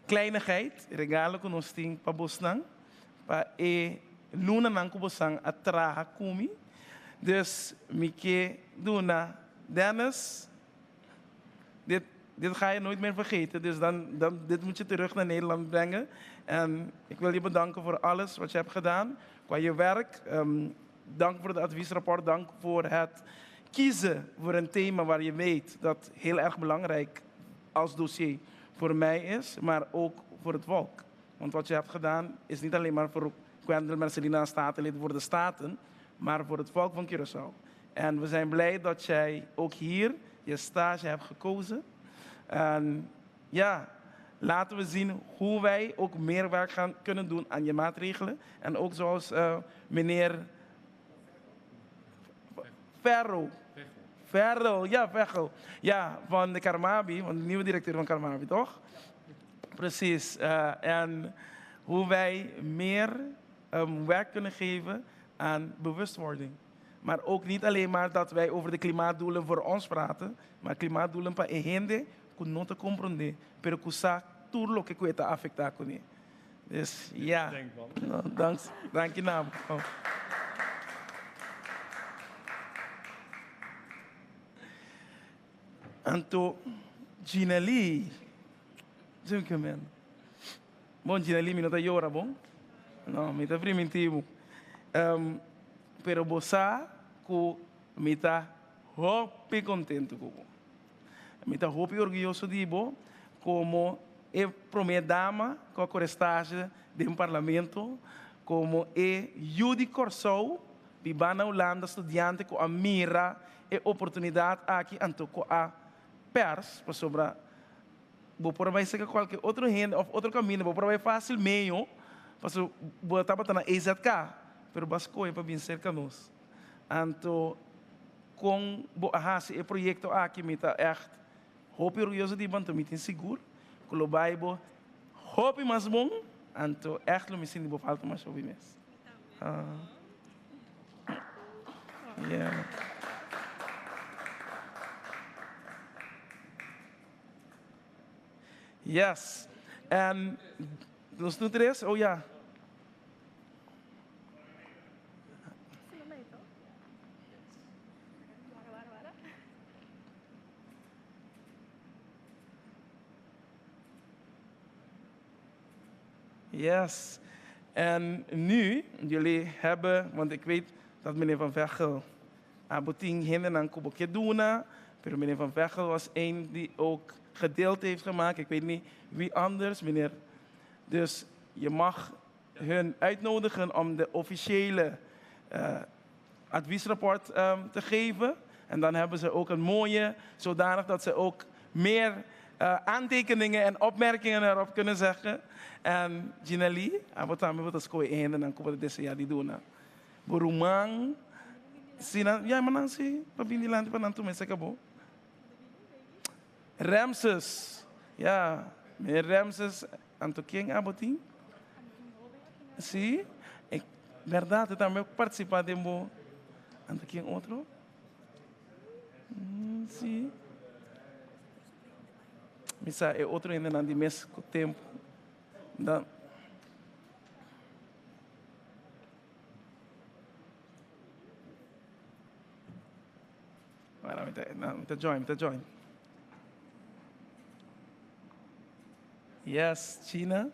kleinigheid, regalo que nós temos para Bosnang, para luna nang kubosang atraha kumi. Dus Mieke Duna, Dennis, dit ga je nooit meer vergeten. Dus dit moet je terug naar Nederland brengen. En ik wil je bedanken voor alles wat je hebt gedaan. Qua je werk. Dank voor het adviesrapport. Dank voor het kiezen voor een thema waar je weet dat heel erg belangrijk als dossier voor mij is. Maar ook voor het volk. Want wat je hebt gedaan is niet alleen maar voor Gwendal Marcelina Statenlid voor de Staten. Maar voor het volk van Curaçao. En we zijn blij dat jij ook hier je stage hebt gekozen. En ja, laten we zien hoe wij ook meer werk gaan kunnen doen aan je maatregelen. En ook zoals meneer Vechel. Ja, van de Karmabi, van de nieuwe directeur van Karmabi, toch? Precies. En hoe wij meer werk kunnen geven aan bewustwording. Maar ook niet alleen maar dat wij over de klimaatdoelen voor ons praten, maar klimaatdoelen para gente que não te compreende, pero que sabe tudo lo que cuesta afectar com ele. Dus ja, dank je naam. Oh. Anto Ginelli, zunke men. Bom Ginelli, mi nota llora, bom? No, mi ta primitivo. Pero bosa que me está hopi contento com. Me está hopi orgulhoso de bo como é primeira dama com a corestagem do parlamento, como é Judy Corsou, viva na Holanda, estudante com a mira e oportunidade aqui anto com a pers, para sobra vou por vai ser qualquer outro renda ou outro caminho, vou por vai fácil meio, para so botar para na EZK. Pero bascoe para vencer canos. Anto com esse projeto aqui me tá echt hope orgulhoso de banto me tem seguro. Com o Bible hope mais bom. Anto echt me sinto bo falta mais sobre mes. Yeah. Yes. And los nutres, oh yeah. Yes. En nu, jullie hebben, want ik weet dat meneer Van Vechel aboting hinden aan Kuboke Duna, maar meneer Van Vechel was een die ook gedeeld heeft gemaakt. Ik weet niet wie anders, meneer. Dus je mag hun uitnodigen om de officiële adviesrapport te geven. En dan hebben ze ook een mooie, zodanig dat ze ook meer aantekeningen en opmerkingen erop kunnen zeggen. En Ginelli, abotambe wat is kooi en dan komen we deze jaar die doen. Burumang, sina, ja maar dan zie, pabindi land van Antoine Sekabo. Ramses, ja, meer Ramses, Anto King aboting. Zie, ik, verdade, também participar de mo, Anto King outro. Sim. Misa é outro ainda não de mês com tempo. Dan. Voilà, me join. Yes, China.